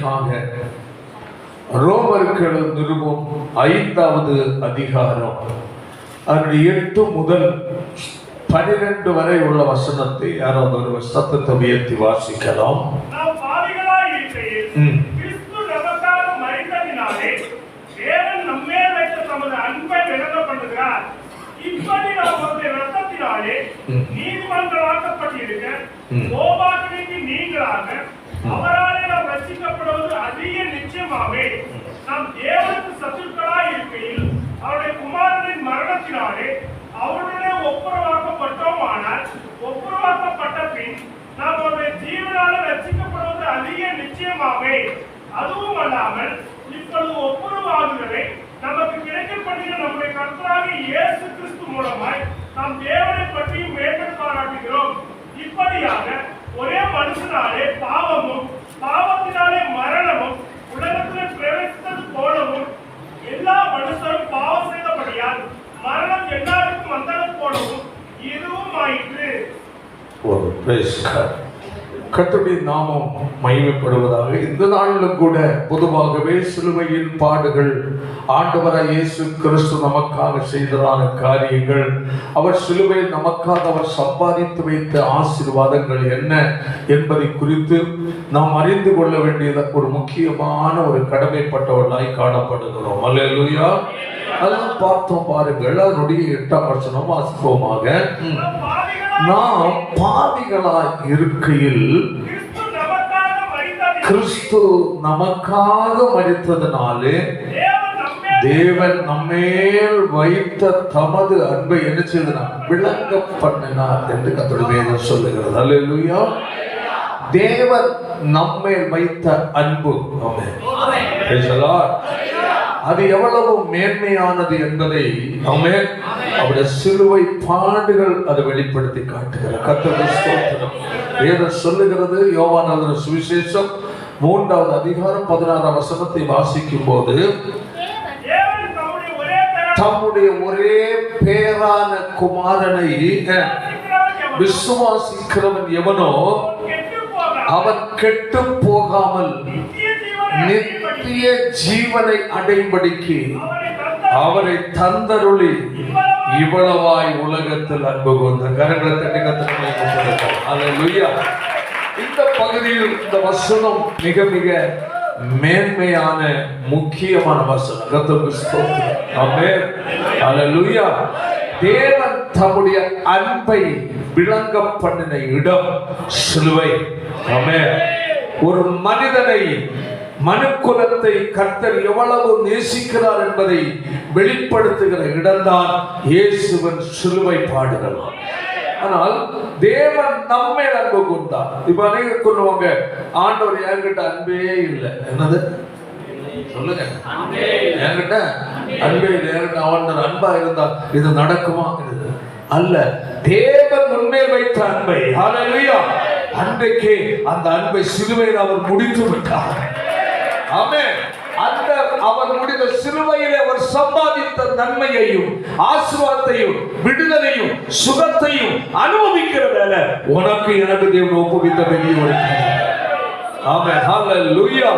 சிந்தனைக்காக ரோமர்கள் நிருபம் 5வது அதிகாரம் அதனுடைய 8 முதல் 12 வரை உள்ள வசனத்தை யாராவது ஒரு சத்தத்தை உயர்த்தி வாசிக்கலாம். நாம் பாவிகளாய் இருக்கையில் கிறிஸ்து நமக்காக மரித்ததினாலே தேவன் நம்மேல் வைத்த தமது அன்பை விளங்க பண்ணுகிறார். இப்படி நாம் அவருடைய இரத்தத்தினாலே நீதிமன்றமாக்கப்பட்டிருக்க கோபாக்கினைக்கு நீங்களாக அவராலே நாம் ரட்சிக்கப்படுவது அதிக நிச்சயமாவே. நாம் தேவனுக்கு சத்துருக்களாய் இருக்கையில் அவருடைய குமாரனின் மரணத்தினாலே அவருடைய ஒப்புரவாக்கப்பட்டோம். ஆனால் ஒப்புரவாக்கப்பட்ட பின் நாம் அவருடைய ஜீவனால ரட்சிக்கப்படுவது அதிக நிச்சயமாவே. அதுவும் அல்லாமல் இப்பொழுது ஒப்புரவாகுதலை நமக்கு கிடைக்கப்படுகிற நம்முடைய கர்த்தராகிய இயேசு கிறிஸ்து மூலமாய் நாம் தேவனை பற்றியும் மேன்மை பாராட்டுகிறோம். இப்படியாக ஒரே மனுஷனாலே பாவமும் பாவத்தினாலே மரணமும் உலகத்தில் பிரவேசித்தது போலவும் எல்லா மனுஷரும் பாவம் செய்தபடியால் மரணம் எல்லாருக்கும் வந்தது போலவும் இதுவும் ஆயிற்று. கர்த்தருடைய நாமம் மகிமைப்படுவதாக. இந்த நாளிலும் கூட பொதுவாகவே சிலுவையின் பாடுகள், ஆண்டவராய் இயேசு கிறிஸ்து நமக்காக செய்ததான காரியங்கள், அவர் சிலுவையில் நமக்காக அவர் சம்பாதித்து வைத்த ஆசீர்வாதங்கள் என்ன என்பதை குறித்து நாம் அறிந்து கொள்ள வேண்டியது ஒரு முக்கியமான ஒரு கடமைப்பட்டவர்களாய் காணப்படுகிறோம். அல்லேலூயா. அதெல்லாம் பார்த்தோம் பாருங்கள். அதனுடைய 8ஆம் வசனம் வாசிப்போமாக. நாம் பாவிகளாய் இருக்கையில் கிறிஸ்து நமக்காக மரித்ததினாலே தேவன் நம்மேல் வைத்த தமது அன்பை என்ன செய்தார்? விளங்க பண்ணினார் என்று கர்த்தருடைய வேதம் சொல்லுகிறது. அல்லேலூயா. தேவன் நம்மேல் வைத்த அன்பு, அது எவ்வளவு மேன்மையானது என்பதை அவருடைய சிலுவை பாடுகள் அதை வெளிப்படுத்தி காட்டுகிறார். கர்த்தருடைய ஸ்தோத்திரம். வேதம் சொல்லுகிறது. யோவான் எழுதின சுவிசேஷம் 3வது அதிகாரம் 16ஆம் வசனத்தை வாசிக்கும் போது, தம்முடைய ஒரே பேரான குமாரனை விசுவாசிக்கிறவன் எவனோ அவன் கெட்டு போகாமல் நித்திய ஜீவனை அடையும்படிக்கு அவரை தந்தருளி இவ்வளவாய் உலகத்தில் அன்பு கூர்ந்தார். கரங்களை தட்டி கர்த்தரை. அல்லேலூயா. இந்த பகுதியில் இந்த வசனம் மிக மிக மேன்மையான முக்கியமான வசனம். கர்த்தருக்கு ஸ்தோத்திரம். ஆமென். அல்லேலூயா. தேவன் தம்முடைய அன்பை விளங்க பண்ணின இடம் சிலுவை. ஆமென். ஒரு மனிதனை, மனுக்குலத்தை கர்த்தர் எவ்வளவு நேசிக்கிறார் என்பதை வெளிப்படுத்துகிற இடம்தான் இயேசுவின் சிலுவை பாடுகள். ஆனால் தேவன் நம்மை அன்பு கூர்ந்தார். இப்ப அநேகர் சொல்லுவாங்க, ஆண்டவர் என்கிட்ட அன்பே இல்லை. என்னது சொல்லுங்க? என்கிட்ட அன்பே இல்லை. என்கிட்ட அவன் அன்பா இருந்தா இது நடக்குமா? அல்ல. தேவன் உன்மேல் வைத்த அன்பை, ஹல்லேலூயா, அன்றைக்கு அந்த அன்பை சிலுவையில் அவர் முடித்து விட்டார். ஆமென். அந்த அவர் முடிந்த சிலுவையில் அவர் சம்பாதித்த நன்மையையும் ஆசீர்வாதத்தையும் விடுதலையும் சுகத்தையும் அனுபவிக்கிற வேலை உனக்கு எனக்கு தேவன் ஒப்புவித்த பெரிய ஒரு. ஆமென். ஹல்லேலூயா.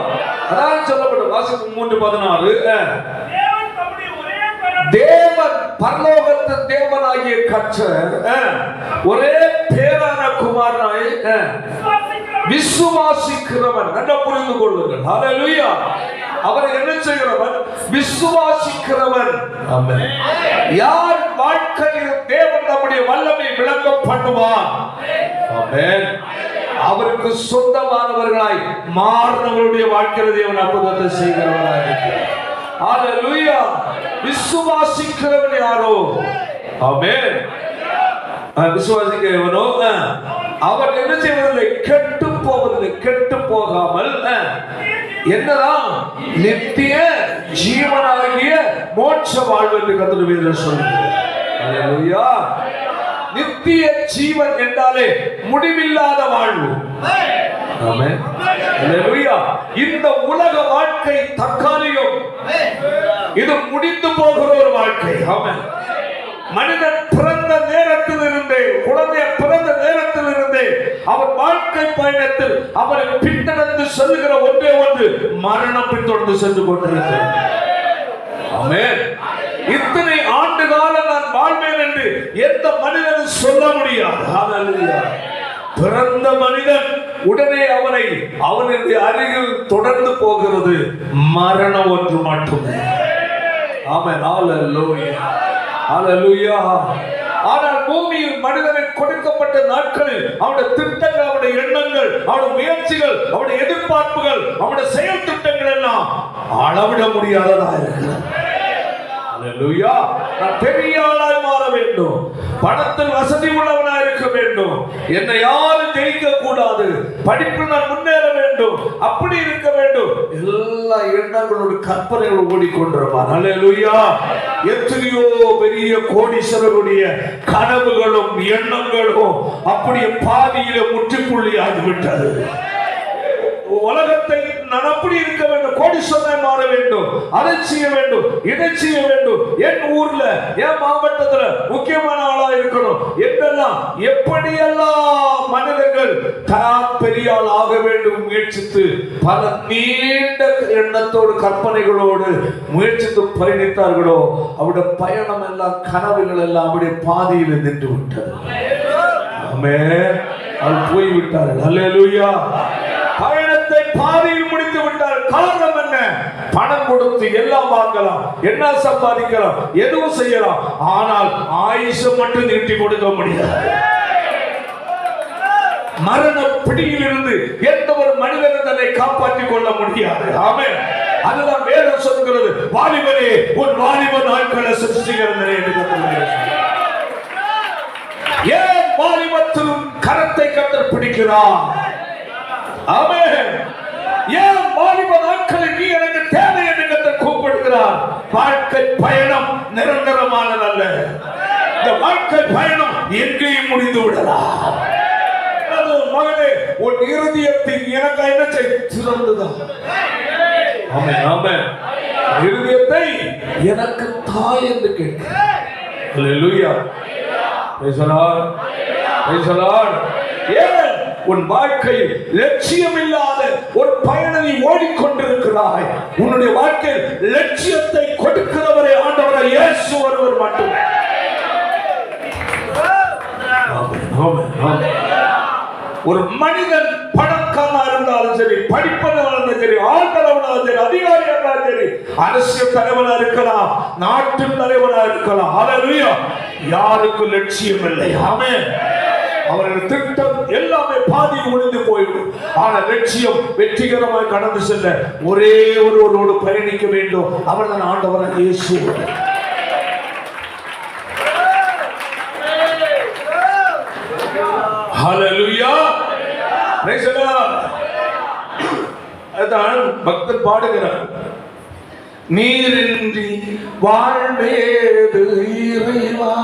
அதான் சொல்லப்பட்ட வாசிப்பு 3:16. தேவன் பரலோகத்தின் தேவனாகிய கர்த்தர் ஒரே பேரான குமாரனாய் விசுவாசிக்கிறவன், நல்லா புரிந்து கொள்ளுங்கள். ஹல்லேலூயா. அவரை என்ன செய்கிறவன்? விசுவாசிக்கிறவன். ஆமென். யார் வாழ்க்கையில் தேவன் நம்முடைய வல்லமை விளங்க பண்ணுவான்? ஆமென். அவருக்கு சொந்தமானவர்களாய் மாறினவர்களுடைய வாழ்க்கையில் தேவன் அற்புதத்தை செய்கிறவராக இருக்கிறார். ஹல்லேலூயா. விசுவாசிக்கிறவன் யாரோ? ஆமென். விசுவாசிக்கிறவனோ அவர் என்ன செய்வதில்லை? கெட்டு போவதில்லை. கெட்டு போகாமல் என்னதான்? நித்திய ஜீவனாகிய மோட்ச வாழ்வு என்று கர்த்தர் வேதம் சொல்லுகிறது. அல்லேலூயா. நித்திய ஜீவன் என்றாலே முடிவில்லாத வாழ்வு. ஆமென். அல்லேலூயா. இந்த உலக வாழ்க்கை தற்காலிகம். இது முடிந்து போகிற ஒரு வாழ்க்கை. ஆமென். மனிதன் பிறந்த நேரத்தில் இருந்தே, குழந்தை பிறந்த நேரத்தில் இருந்தே அவர் வாழ்க்கை பயணத்தில் அவரை பின்தொடர்ந்து செல்லுகிற ஒன்றே ஒன்று மரணம் பின்தொடர்ந்து சென்று கொண்டிருக்கிறது. ஆமென். இத்தனை ஆண்டு காலம் நான் வாழ்வேன் என்று எந்த மனிதனும் சொல்ல முடியாது. ஹல்லேலூயா. பிறந்த மனிதன் உடனே அவனுடைய அருகில் தொடர்ந்து போகிறது மரணம் ஒன்று மட்டுமே. ஆமென். ஹல்லேலூயா. ஹல்லேலூயா. ஆனால் பூமியில் மனிதனுக்கு கொடுக்கப்பட்ட நாட்களில் அவனுடைய திட்டங்கள், அவனுடைய எண்ணங்கள், அவனுடைய முயற்சிகள், அவனுடைய எதிர்பார்ப்புகள், அவனுடைய செயல் திட்டங்கள் எல்லாம் அளவிட முடியாததா இருக்கிறது. ஹல்லேலூயா. நான் பெரிய ஆளாய் மாற வேண்டும், பணத்தில் வசதி உள்ளவனாய் இருக்க வேண்டும், என்னை யாரும் ஜெயிக்க கூடாது, படிப்பில் நான் முன்னேற வேண்டும், அப்படி இருக்க வேண்டும். எல்லா எண்ணங்களோட கற்பனைகள் ஓடிக்கொண்டிருப்பார். ஹல்லேலூயா. எத்தனையோ பெரிய கோடீஸ்வரருடைய கனவுகளும் எண்ணங்களும் அப்படியே பாதியில முற்றுப்புள்ளி ஆகிவிட்டது. உலகத்தை நான் அப்படி இருக்க வேண்டும், கோடீஸ்வரனாய் மாற வேண்டும், அதை செய்ய வேண்டும், இதை செய்ய வேண்டும், என் ஊர்ல என் மாவட்டத்துல முக்கியமான ஆளா இருக்கணும் என்றெல்லாம் எப்படியெல்லாம் மனிதர்கள் தான் பெரிய ஆள் ஆக வேண்டும் முயற்சித்து பல நீண்ட எண்ணத்தோடு கற்பனைகளோடு முயற்சித்து பயணித்தார்களோ அவருடைய பயணம் எல்லாம், கனவுகள் எல்லாம் அப்படியே பாதியில் நின்று விட்டது. ஆமென். அது போய்விட்டார்கள். ஹல்லேலூயா. பயணத்தை பாதியில் முடித்து விட்டார். காரணம் என்ன? பணம் கொடுத்து எல்லாம் வாங்கலாம், என்ன சம்பாதிக்கலாம், எதுவும் செய்யலாம், ஆனால் ஆயுசை மட்டும் நீட்டி கொடுக்க முடியாது. மரண பிடியிலிருந்து எந்த ஒரு மனிதனும் தன்னை காப்பாற்றிக் கொள்ள முடியாது. ஆமென். அதுதான் வேதம் சொல்கிறது, வாலிபனே உன் வாலிப நாட்களை சிருஷ்டிக்கிறேன் என்று சொல்லுகிறது. ஏன் வாலிபத்தில் கரத்தை கர்த்தர் பிடிக்கிறார்? ஆமென். ஏன் வாலிப நாட்களில் நீ எனக்கு தேவை என்று கர்த்தர் கூப்பிடுகிறார்? வாழ்க்கை பயணம் நிரந்தரமானதல்ல. இந்த வாழ்க்கை பயணம் எங்கேயும் முடிந்து விடலாம். மகனே, உன் இருதயத்தின் எனக்கு என்ன சிறந்ததான். ஆமென். ஆமென். இருதயத்தை எனக்கு தாய் என்று கேட்கிறேன். Hallelujah. Praise the Lord. Praise the Lord. ஏன் உன் வாழ்க்கையில் லட்சியம் இல்லாத ஒரு பயணத்தை ஓடிக்கொண்டிருக்கிறாய்? உன்னுடைய வாழ்க்கையில் லட்சியத்தை கொடுக்கிறவரே ஆண்டவரே இயேசு ஒருவர் மட்டுமே. ஒரு மனிதன் பணக்காரனா இருந்தாலும் சரி, படிப்பவனா இருந்தாலும் சரி, ஆள்களவனா சரி, அதிகாரியா இருந்தாலும் சரி, அரசியல் தலைவனா இருக்கலாம், நாட்டு தலைவனா இருக்கலாம், ஹல்லேலூயா, யாருக்கு லட்சியம் இல்லை. ஆமென். அவர்கள் திட்டம் எல்லாமே பாதி ஒழிந்து போய்விடும். ஆனால் லட்சியம் வெற்றிகரமாக கடந்து செல்ல ஒரே ஒருவரோடு பயணிக்க வேண்டும். அவர்தான் ஆண்டவராக இயேசு. ஹல்லேலூயா. Praise the Lord. அதான் பக்தர் பாடுகிறார், நீரின்றி வாழ்வேது இறைவா,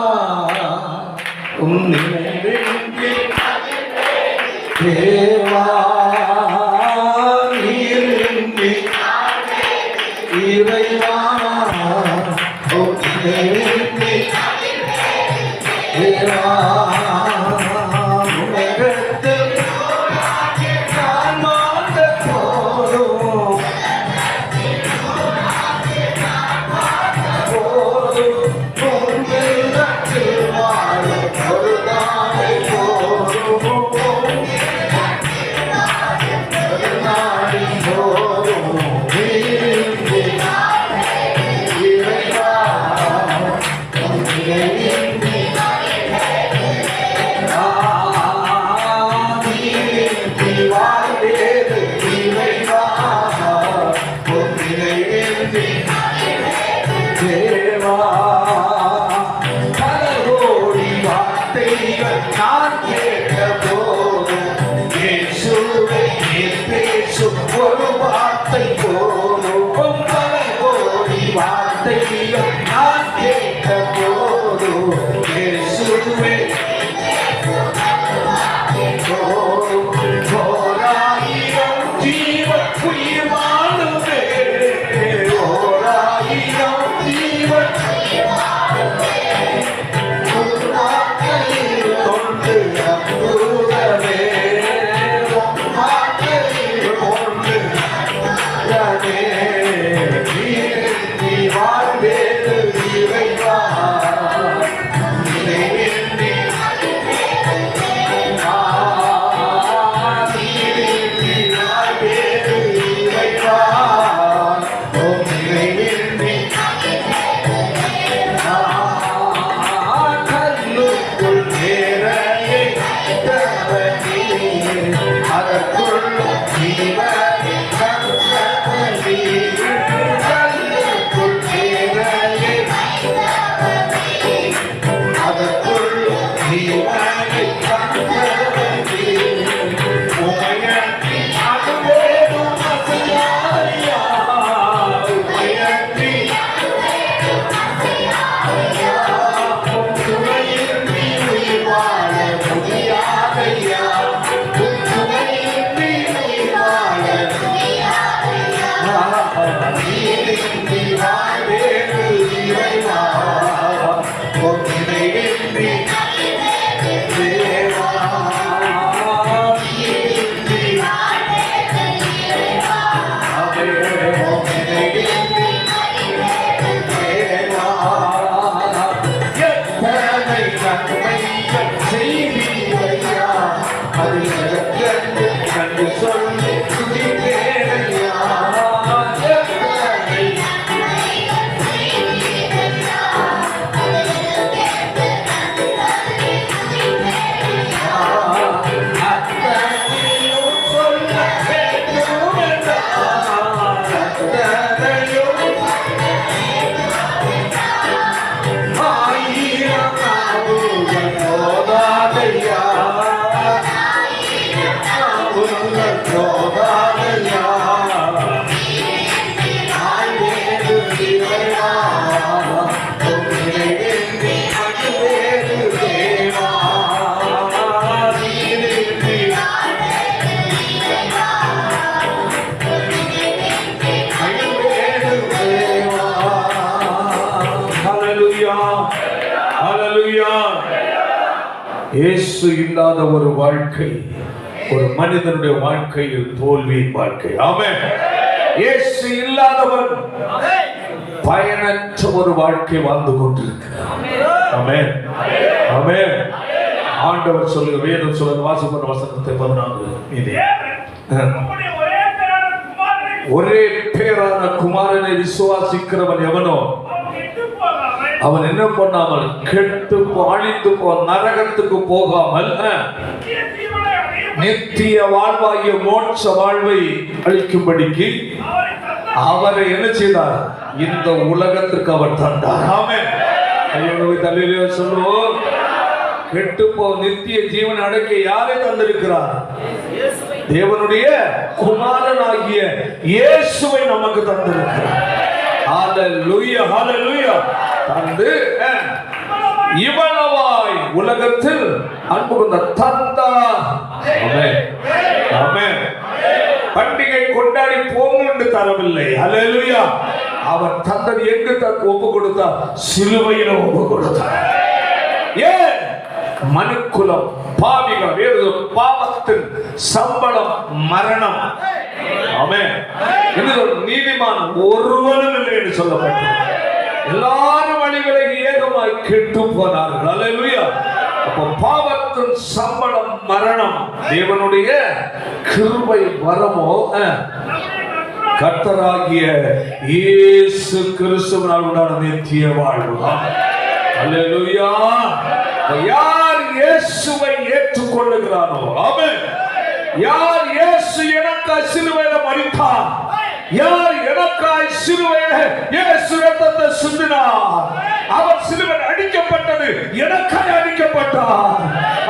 தேவா, நீரின்றி இறைவா, தேவா, ஒரு வார்த்தை போதும், பல கோடி வார்த்தைகள் நான் கேட்ட போதும், இயேசுவே ஓராயிரம் ஜீவன் உயிர் வாழுமே, ஓராயிரம் ஜீவன் கொண்டு அற்புதமே இயேசு இல்லாத ஒரு வாழ்க்கை ஒரு மனிதனுடைய வாழ்க்கையில் தோல்வியின் வாழ்க்கை. ஆமென். இயேசு இல்லாதவன் பயனற்ற ஒரு வாழ்க்கை வாழ்ந்து கொண்டிருக்கிறார். ஆமென். ஆமென். ஆண்டவர் சொல்லுங்க, வேதம் சொல்லுங்க, வாசிப்பன வசனத்தை 14 இது ஒரே பேரான குமாரனை விசுவாசிக்கிறவன் எவனோ அவன் என்ன பண்ணாமல் கெட்டு அழிந்து நரகத்துக்கு போகாமல் நித்திய வாழ்வாகிய மோட்ச வாழ்வை அளிக்கும்படிக்கு அவரை என்ன செய்தார்? இந்த உலகத்திற்கு அவர் தந்தார். ஆமென். தலையிலே சொல்லுவோம், கெட்டு நித்திய ஜீவன் அடைக்க யாரை தந்திருக்கிறார்? தேவனுடைய குமாரனாகிய இயேசுவை நமக்கு தந்திருக்கிறார். ஹalleluya, ஹalleluya. தந்து இவ்வளவாய் உலகத்தில் அன்பு கொண்ட தந்தார். ஆமென். ஆமென். பண்டிகை கொண்டாடி போங்க என்று தரவில்லை. ஹalleluya. அவர் தந்தது எங்கு ஒப்பு கொடுத்தார்? சிலுவையில் ஒப்பு கொடுத்தார். ஏன்? மனுக்குலம் பாவிகள், பாவத்தின் சம்பளம் மரணம். ஆமென். நீதிமான் ஒருவனும் இல்லை என்று சொல்லப்பட்டது. எல்லாரும் வழிகளை ஏகமாய் கெட்டு போனார்கள். அல்லேலூயா. அப்ப பாவத்தின் சம்பளம் மரணம். தேவனுடைய கிருபை வரமோ கர்த்தராகிய இயேசு கிறிஸ்துவினால் உண்டான நித்திய வாழ்வு. அல்லேலூயா. யார் இயேசுவை ஏற்றுக்கொள்ளுகிறானோ, ஆமென், யார் இயேசு எனக்காய் சிலுவையில மரித்தார், யார் எனக்காய் சிலுவையில இயேசு ரத்தத்தை சிந்தினார், அவர் சிலுவையில் அடிக்கப்பட்டது எனக்காய் அடிக்கப்பட்டார்.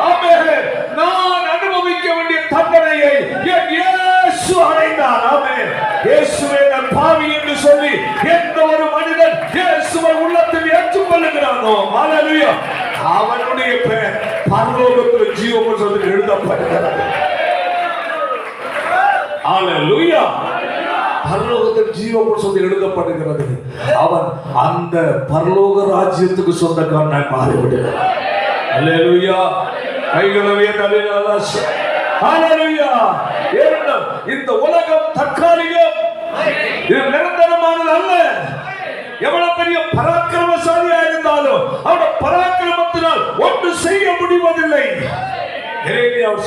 ஆமென். நான் அனுபவிக்க வேண்டிய தண்டனையை இயேசு அடைந்தார். ஆமென். இயேசுவே நான் பாவி என்று சொல்லி எந்த ஒரு மனிதன் இயேசுவை உள்ளத்தில் ஏற்றுக்கொள்ளுகிறானோ, ஹalleluya, அவனுடைய பெயர் பரலோகத்தில் ஜீவபுஸ்தகத்தில் எழுதப்படுகிறது. ஹalleluya. பரலோகத்தில் ஜீவபுஸ்தகத்தில் எழுதப்படுகிறது. அவன் அந்த பரலோக ராஜ்யத்துக்கு சொந்தக்காரனாய் மாறிவிடுகிறான். ஹalleluya. கைகளை உயர்த்தி ஹalleluya. இந்த உலகம் தற்காலிகம், இது நிரந்தரமானது அல்ல. எவ்வளவு பெரிய பராக்கிரமசாலியா இருந்தாலும் அவருடைய பராக்கிரமத்தினால் ஒன்று செய்ய முடிவதில்லை.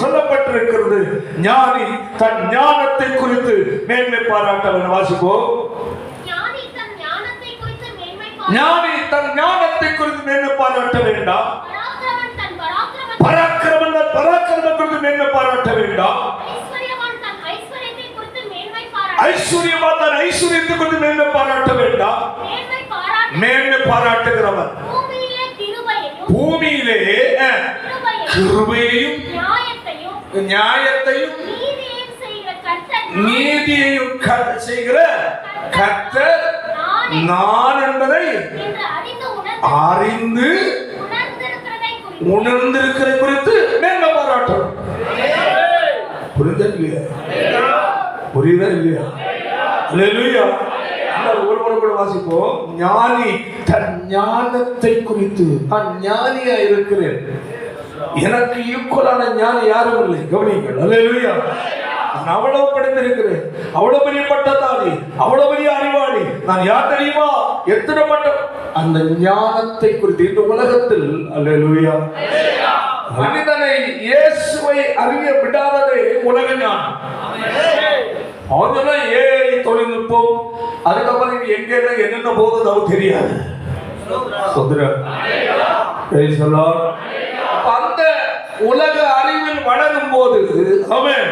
சொல்லப்பட்டிருக்கிறது, ஞானி தன் ஞானத்தை குறித்து மேன்மை பாராட்ட வாசிப்போம். ஞானி தன் ஞானத்தை குறித்து மேன்மை பாராட்ட வேண்டாம். பராக்கிரமன் குறித்து மேன்மை பாராட்ட வேண்டாம். ஐஸ்வர்யமா தான் ஐஸ்வர்யத்தை கொண்டு மேன்மை பாராட்ட வேண்டாம். மேன்மை பாராட்டுகிறவன் பூமியிலே கிருபையையும் நியாயத்தையும் நீதியையும் செய்கிற கர்த்தர் நான் என்பதை அறிந்து உணர்ந்திருக்கிற குறித்து மேன்மை பாராட்டும். புரியுதா இல்லையா? புரியுதா இல்லையா? அல்லேலூயா. ஒரு முறை கூட வாசிப்போம். ஞானி தன் ஞானத்தை குறித்து நான் ஞானியா இருக்கிறேன், எனக்கு ஈக்குவலான ஞானி யாரும் இல்லை. கவனிங்கள். அல்லேலூயா. நான் அவ்வளவு படித்திருக்கிறேன், அவ்வளவு பெரிய பட்டதாரி, அவ்வளவு பெரிய அறிவாளி. நான் யார் தெரியுமா? எத்தனை பட்டம். அந்த ஞானத்தை குறித்து இந்த உலகத்தில் அல்லேலூயா மனிதனை இயேசுவை அறிய விடாததே உலக ஞானம். அவங்கெல்லாம் ஏஐ தொழில்நுட்பம், அதுக்கப்புறம் எங்க என்னென்ன போகுது அவருக்கு தெரியாது. அந்த உலக அறிவில் வளரும் போது அவன்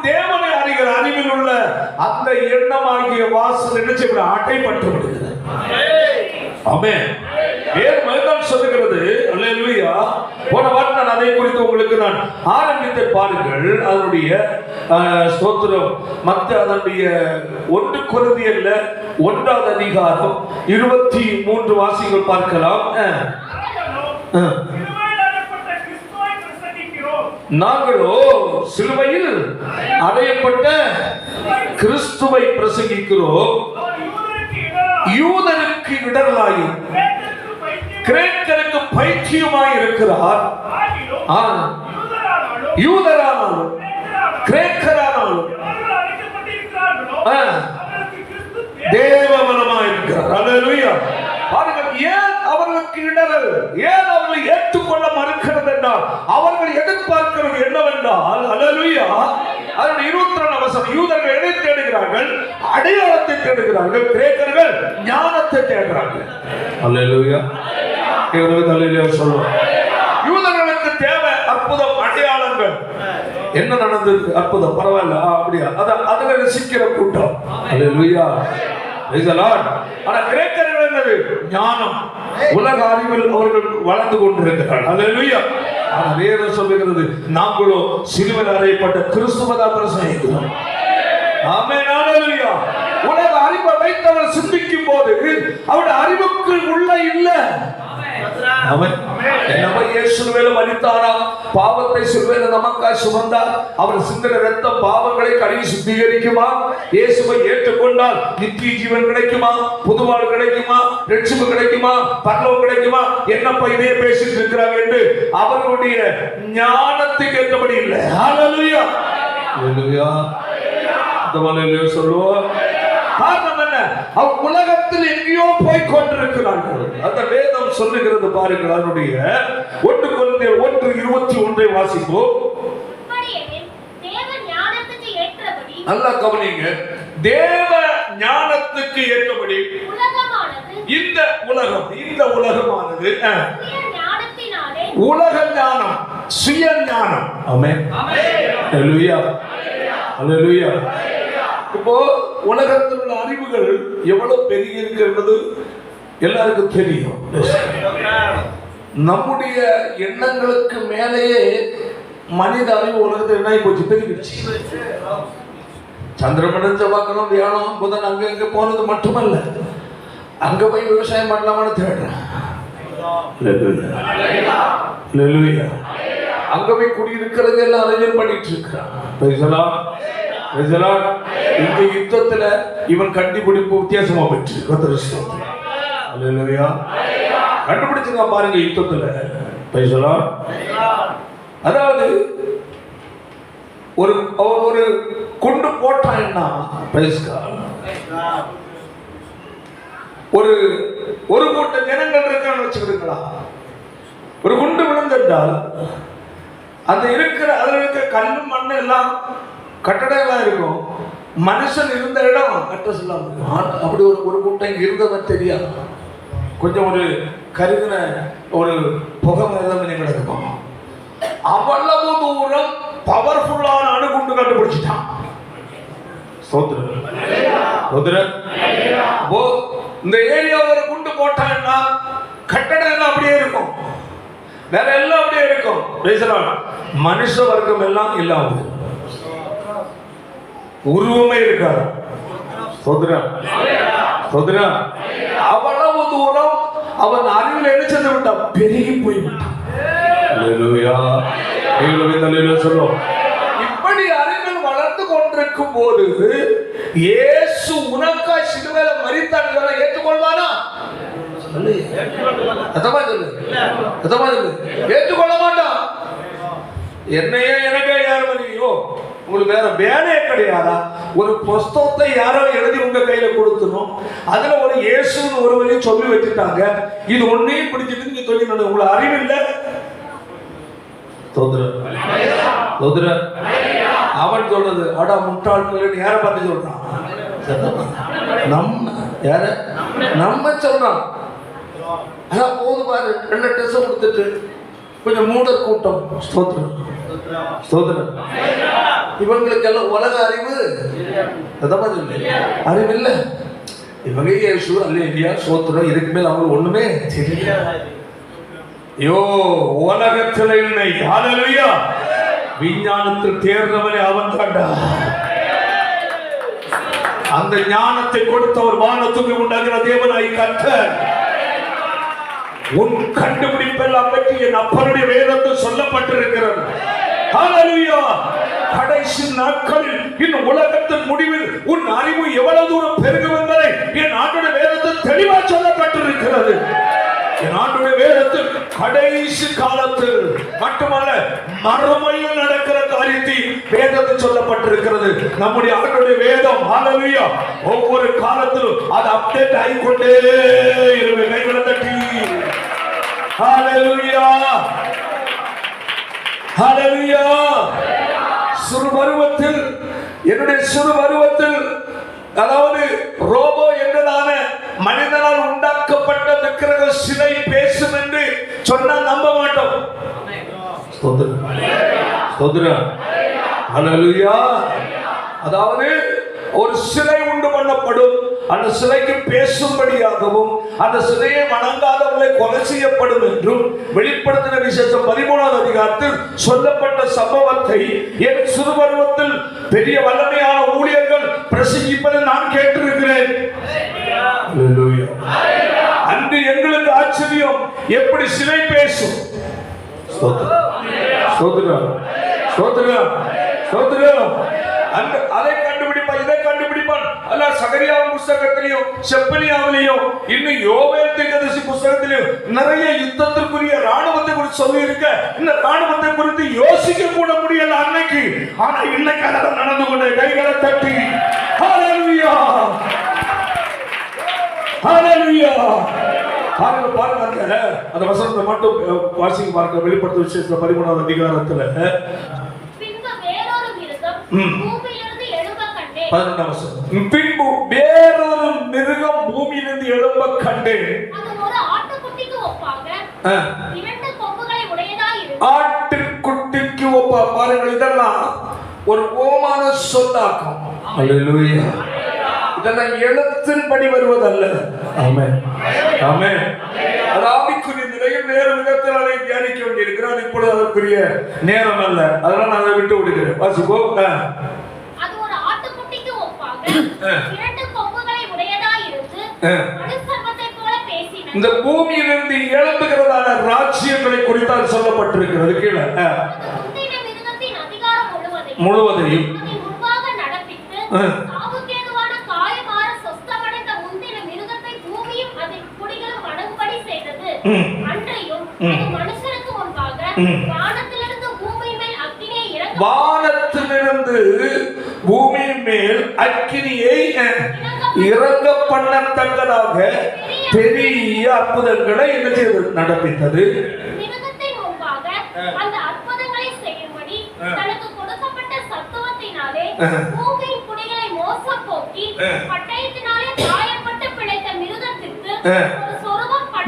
தேவனை அறிகிற அறிவில் உள்ள அந்த எண்ணமாகிய வாசல் என்ன செய்ய அட்டைப்பட்டு விடுகிறது. ஆமென். வேதம் சொல்லுகிறது. அல்லேலூயா. போன வாரம் நான் அதை குறித்து உங்களுக்கு நான் ஆரம்பித்து பாருங்கள். அதனுடைய ஸ்தோத்திரம் அதனுடைய 1 கொரிந்தியர்ல 1ஆம் அதிகாரம் 23 வாசிகள் பார்க்கலாம். நாங்களோ சிலுவையில் அறையப்பட்ட கிறிஸ்துவை பிரசங்கிக்கிறோம், யூதருக்கு இடரலாயும் கிரேக்கருக்கு பைத்தியமாய் இருக்கிறார். யூதரானாலும் கிரேக்கரானாலும் தேவபலமாய் இருக்கிறார். அல்லேலூயா. பாருங்கள், ஏன் அவர்களுக்கு இடரல், ஏன் அவர்களை ஏற்றுக்கொள்ள மறுக்கிறது என்றால் அவர்கள் எதிர்பார்க்கிறது என்னவென்றால், அல்லேலூயா, அதனுடைய 22ஆம் வசனம், யூதர்கள் எதை தேடுகிறார்கள்? அடையாளத்தை தேடுகிறார்கள், கிரேக்கர்கள் ஞானத்தை தேடுகிறார்கள். அல்லேலூயா. அல்லேலூயா சொல்லுவோம். யூதர்களுக்கு தேவை அற்புதம், அடையாளங்கள். என்ன நடந்தது? அற்புதம், பரவாயில்ல, அப்படியா, அதுல ரசிக்கிற கூட்டம். அல்லேலூயா. ஆனா கிரேக்கர்கள் என்னது? ஞானம், உலக அறிவில் அவர்கள் வளர்ந்து கொண்டிருக்கிறார்கள். அல்லேலூயா. வேதம் சொல்லுகிறது, நாங்களோ சிலுவையில் அறையப்பட்ட கிறிஸ்துவை தான் பிரசங்கிக்கிறோம். ஆமென். அல்லேலூயா. உலக அறிவை வைத்தவர் சிந்திக்கும் போது அவருடைய அறிவுக்கு உள்ள இல்ல. ஆமென். நம்ம இயேசுவே மரித்தாரா, பாவத்தை சிலுவையில நமக்காய் சுமந்தார். அவர் சிந்தின இரத்தம் பாவங்களை கழுவி சுத்திகரிக்குமா? இயேசுவை ஏற்றுக்கொண்டால் நித்திய ஜீவன் கிடைக்குமா? புதுவாழ்வு கிடைக்குமா? ரட்சிப்பு கிடைக்குமா? பரலோகம் கிடைக்குமா? என்னப்பா இதே பேசிட்டு இருக்கிறாங்க என்று அவர்களுடைய ஞானத்துக்கு ஏற்றபடி இல்லை. ஹல்லேலூயா. ஹல்லேலூயா. தவளையிலே சொல்லுவோம். காரணம் என்ன? அவர் உலகத்தில் எங்கேயோ போய் கொண்டிருக்கிறார்கள். அந்த வேதம் சொல்லுகிறது பாருங்கள். அதனுடைய 1 கொரிந்தியர் 1:21 வாசிப்போம். நல்லா கவனிங்க. தேவ ஞானத்துக்கு ஏற்றபடி இந்த உலகமானது உலக ஞானம், சுய ஞானம். ஆமென். அல்லேலூயா. அல்லேலூயா. இப்போ உலகத்தில் உள்ள அறிவுகள் எவ்வளவு பெருகி இருக்கிறது எல்லாருக்கும் தெரியும். நம்முடைய எண்ணங்களுக்கு மேலேயே மனித அறிவு உலகத்தில் என்ன போச்சு? பெருகிடுச்சு. சந்திரமண்டலம், செவ்வாய்க்கிழமை, வியாழம், புதன் அங்க இங்க போனது மட்டுமல்ல, அங்க போய் விவசாயம் பண்ணலாமான்னு தேடுறேன். அங்க போய் குடியிருக்கிறது எல்லாம் அறிஞர் பண்ணிட்டு இருக்கிறான். இந்த யுத்தத்துல இவன் கண்டுபிடிப்பு வித்தியாசமா போயிட்டு. கண்டுபிடிச்சுங்க பாருங்க யுத்தத்துல. அதாவது ஒரு குண்டு போட்டான்னா ஒரு கூட்ட ஜனங்கள் இருக்கான்னு வச்சுக்கிட்டுங்களா, ஒரு குண்டு விழுந்தால் அந்த அதுல இருக்கிற கல்லு மண்ணு எல்லாம் கட்டடம் எல்லாம் இருக்கும். மனுஷன் இருந்த இடம் கட்ட சொல்லாம இருக்கும். அப்படி ஒரு கூட்டம் இங்க இருந்தவன் தெரியாது. கொஞ்சம் ஒரு கருதின ஒரு புகை மாதிரி கிடக்கும். அவ்வளவு தூரம் பவர்ஃபுல்லான அணுகுண்டு கண்டுபிடிச்சிட்டான். இந்த ஏரியாவில் குண்டு போட்டாங்கன்னா கட்டடம் எல்லாம் அப்படியே இருக்கும், வேற எல்லாம் அப்படியே இருக்கும். மனுஷ வர்க்கம் எல்லாம் இல்லாம உருவமே இருக்காது. அவ்வளவு தூரம் அவன் அறிவில் எழுச்சது விட்டான், பெருகி போய்விட்டான். சொல்லுவோம். இப்படி அறிவில் வளர்ந்து கொண்டிருக்கும் போது இயேசு உனக்கா சிலுவையில மரித்தார் ஏற்றுக்கொள்வானா? ஏற்றுக்கொள்ள மாட்டான். என்னையே எனக்கே யார் மதியோ, உங்களுக்கு வேற வேலையே கிடையாதா? ஒரு புஸ்தகத்தை யாரோ எழுதி உங்க கையில கொடுத்தணும், அதுல ஒரு இயேசுன்னு ஒருவரையும் சொல்லி வச்சுட்டாங்க, இது ஒன்னையும் பிடிச்சிட்டு நீங்க சொல்லி உங்களுக்கு அறிவு இல்லை. அவன் சொல்றது அடா முட்டாள்கள் யார பார்த்து சொல்றான்? நம்ம சொல்றான். அதான் போது பாரு, 2 டெஸ்ட் கொடுத்துட்டு கொஞ்சம் மூடர் கூட்டம். இவங்களுக்கு எல்லாம் உலக அறிவு அறிவு இல்லை. இவங்க இயேசு அல்லேலூயா ஸ்தோத்திரம், இதுக்கு மேல அவங்க ஒண்ணுமே தெரியல. ஐயோ, உலகத்தில் இல்லை, ஹல்லேலூயா, விஞ்ஞானத்தில் தேர்ந்தவனே அவன் தாண்டா. அந்த ஞானத்தை கொடுத்தவர் வானத்துக்கு உண்டாகிற தேவனாய் கர்த்தர். உன் கண்டுபிடிப்பெல்லாம் பற்றி என் அப்பனுடைய வேதத்தில் சொல்லப்பட்டிருக்கிறது. ஹல்லேலூயா. கடைசி நாட்களில் இன்னும் உலகத்தின் முடிவில் உன் அறிவு எவ்வளவு தூரம் பெருகும் என்பதை என் ஆண்டுடைய வேதத்தில் தெளிவாக சொல்லப்பட்டிருக்கிறது. என் ஆண்டுடைய வேதத்தில் கடைசி காலத்தில் மட்டுமல்ல, மறுமையில் நடக்கிற காரியத்தை வேதத்தில் சொல்லப்பட்டிருக்கிறது. நம்முடைய ஆண்டுடைய வேதம் ஹல்லேலூயா ஒவ்வொரு காலத்திலும் அது அப்டேட் ஆகிக்கொண்டே இருவே. கைகளை தட்டி ஹல்லேலூயா, ஹல்லேலூயா. சிறு பருவத்தில், என்னுடைய சிறு பருவத்தில், அதாவது ரோபோ என்றதான மனிதனால் உண்டாக்கப்பட்ட விக்கிரக சிலை பேசும் என்று சொன்னால் நம்ப மாட்டோம். ஹல்லேலூயா. அதாவது ஒரு சிலை உண்டு பண்ணப்படும், அந்த சிலைக்கு பேசும்படியாகவும் அந்த சிலையை வணங்காதவர்களை கொலை செய்யப்படும் என்றும் வெளிப்படுத்தின விசேஷம் 13வது அதிகாரத்தில் சொல்லப்பட்ட சம்பவத்தை என் சிறுபருவத்தில் பெரிய வல்லமையான ஊழியர்கள் பிரசங்கிப்பதை நான் கேட்டிருக்கிறேன். அன்று எங்களுக்கு ஆச்சரியம், எப்படி சிலை பேசும். அதை கண்டுபிடிப்பான், இதை கண்டுபிடிப்பான். அல்ல சகரியாவின் புஸ்தகத்திலையும் செப்பனியாவிலையும் இன்னும் யோவேல் தீர்க்கதரிசி புஸ்தகத்திலையும் நிறைய யுத்தத்திற்குரிய ராணுவத்தை குறித்து சொல்லி இருக்க, இந்த ராணுவத்தை குறித்து யோசிக்க கூட முடியல அன்னைக்கு. ஆனா இன்னைக்கு அதெல்லாம் நடந்து கொண்டு கைகளை தட்டி ஹல்லேலூயா, ஹல்லேலூயா. பாருங்க அந்த வசனத்தை மட்டும் வாசிக்க பார்க்க. வெளிப்படுத்த விசேஷத்துல 13வது அதிகாரத்துல 11ஆம் வசனம், பின்பு வேறொரு மிருகம் பூமியிலிருந்து எழும்ப கண்டேன். ஆட்டுக்குட்டிக்கு ஒப்பா. பாருங்கள், இதெல்லாம் ஒரு ஓமான சொல்லாக்கம். ஹல்லேலூயா. இதெல்லாம் எழுத்தின்படி வருவதல்ல. ஆமென், ஆமென். அது ஆவிக்குரிய நிலையில் வேறு விதத்தில் அதை தியானிக்க வேண்டியிருக்கிறார். இப்பொழுது அதற்குரிய நேரம் அல்ல, அதனால நான் அதை விட்டு விடுகிறேன். வாசிப்போ. இந்த பூமியிலிருந்து எழும்புகிறதான ராஜ்யங்களை குறித்தால் சொல்லப்பட்டிருக்கிறது. கீழே முழுவதையும் வானத்திலிருந்து பூமி மேல் அக்கினியை இறங்க பண்ணத்தக்கதாக பெரிய அற்புதங்களை நடப்பித்தது.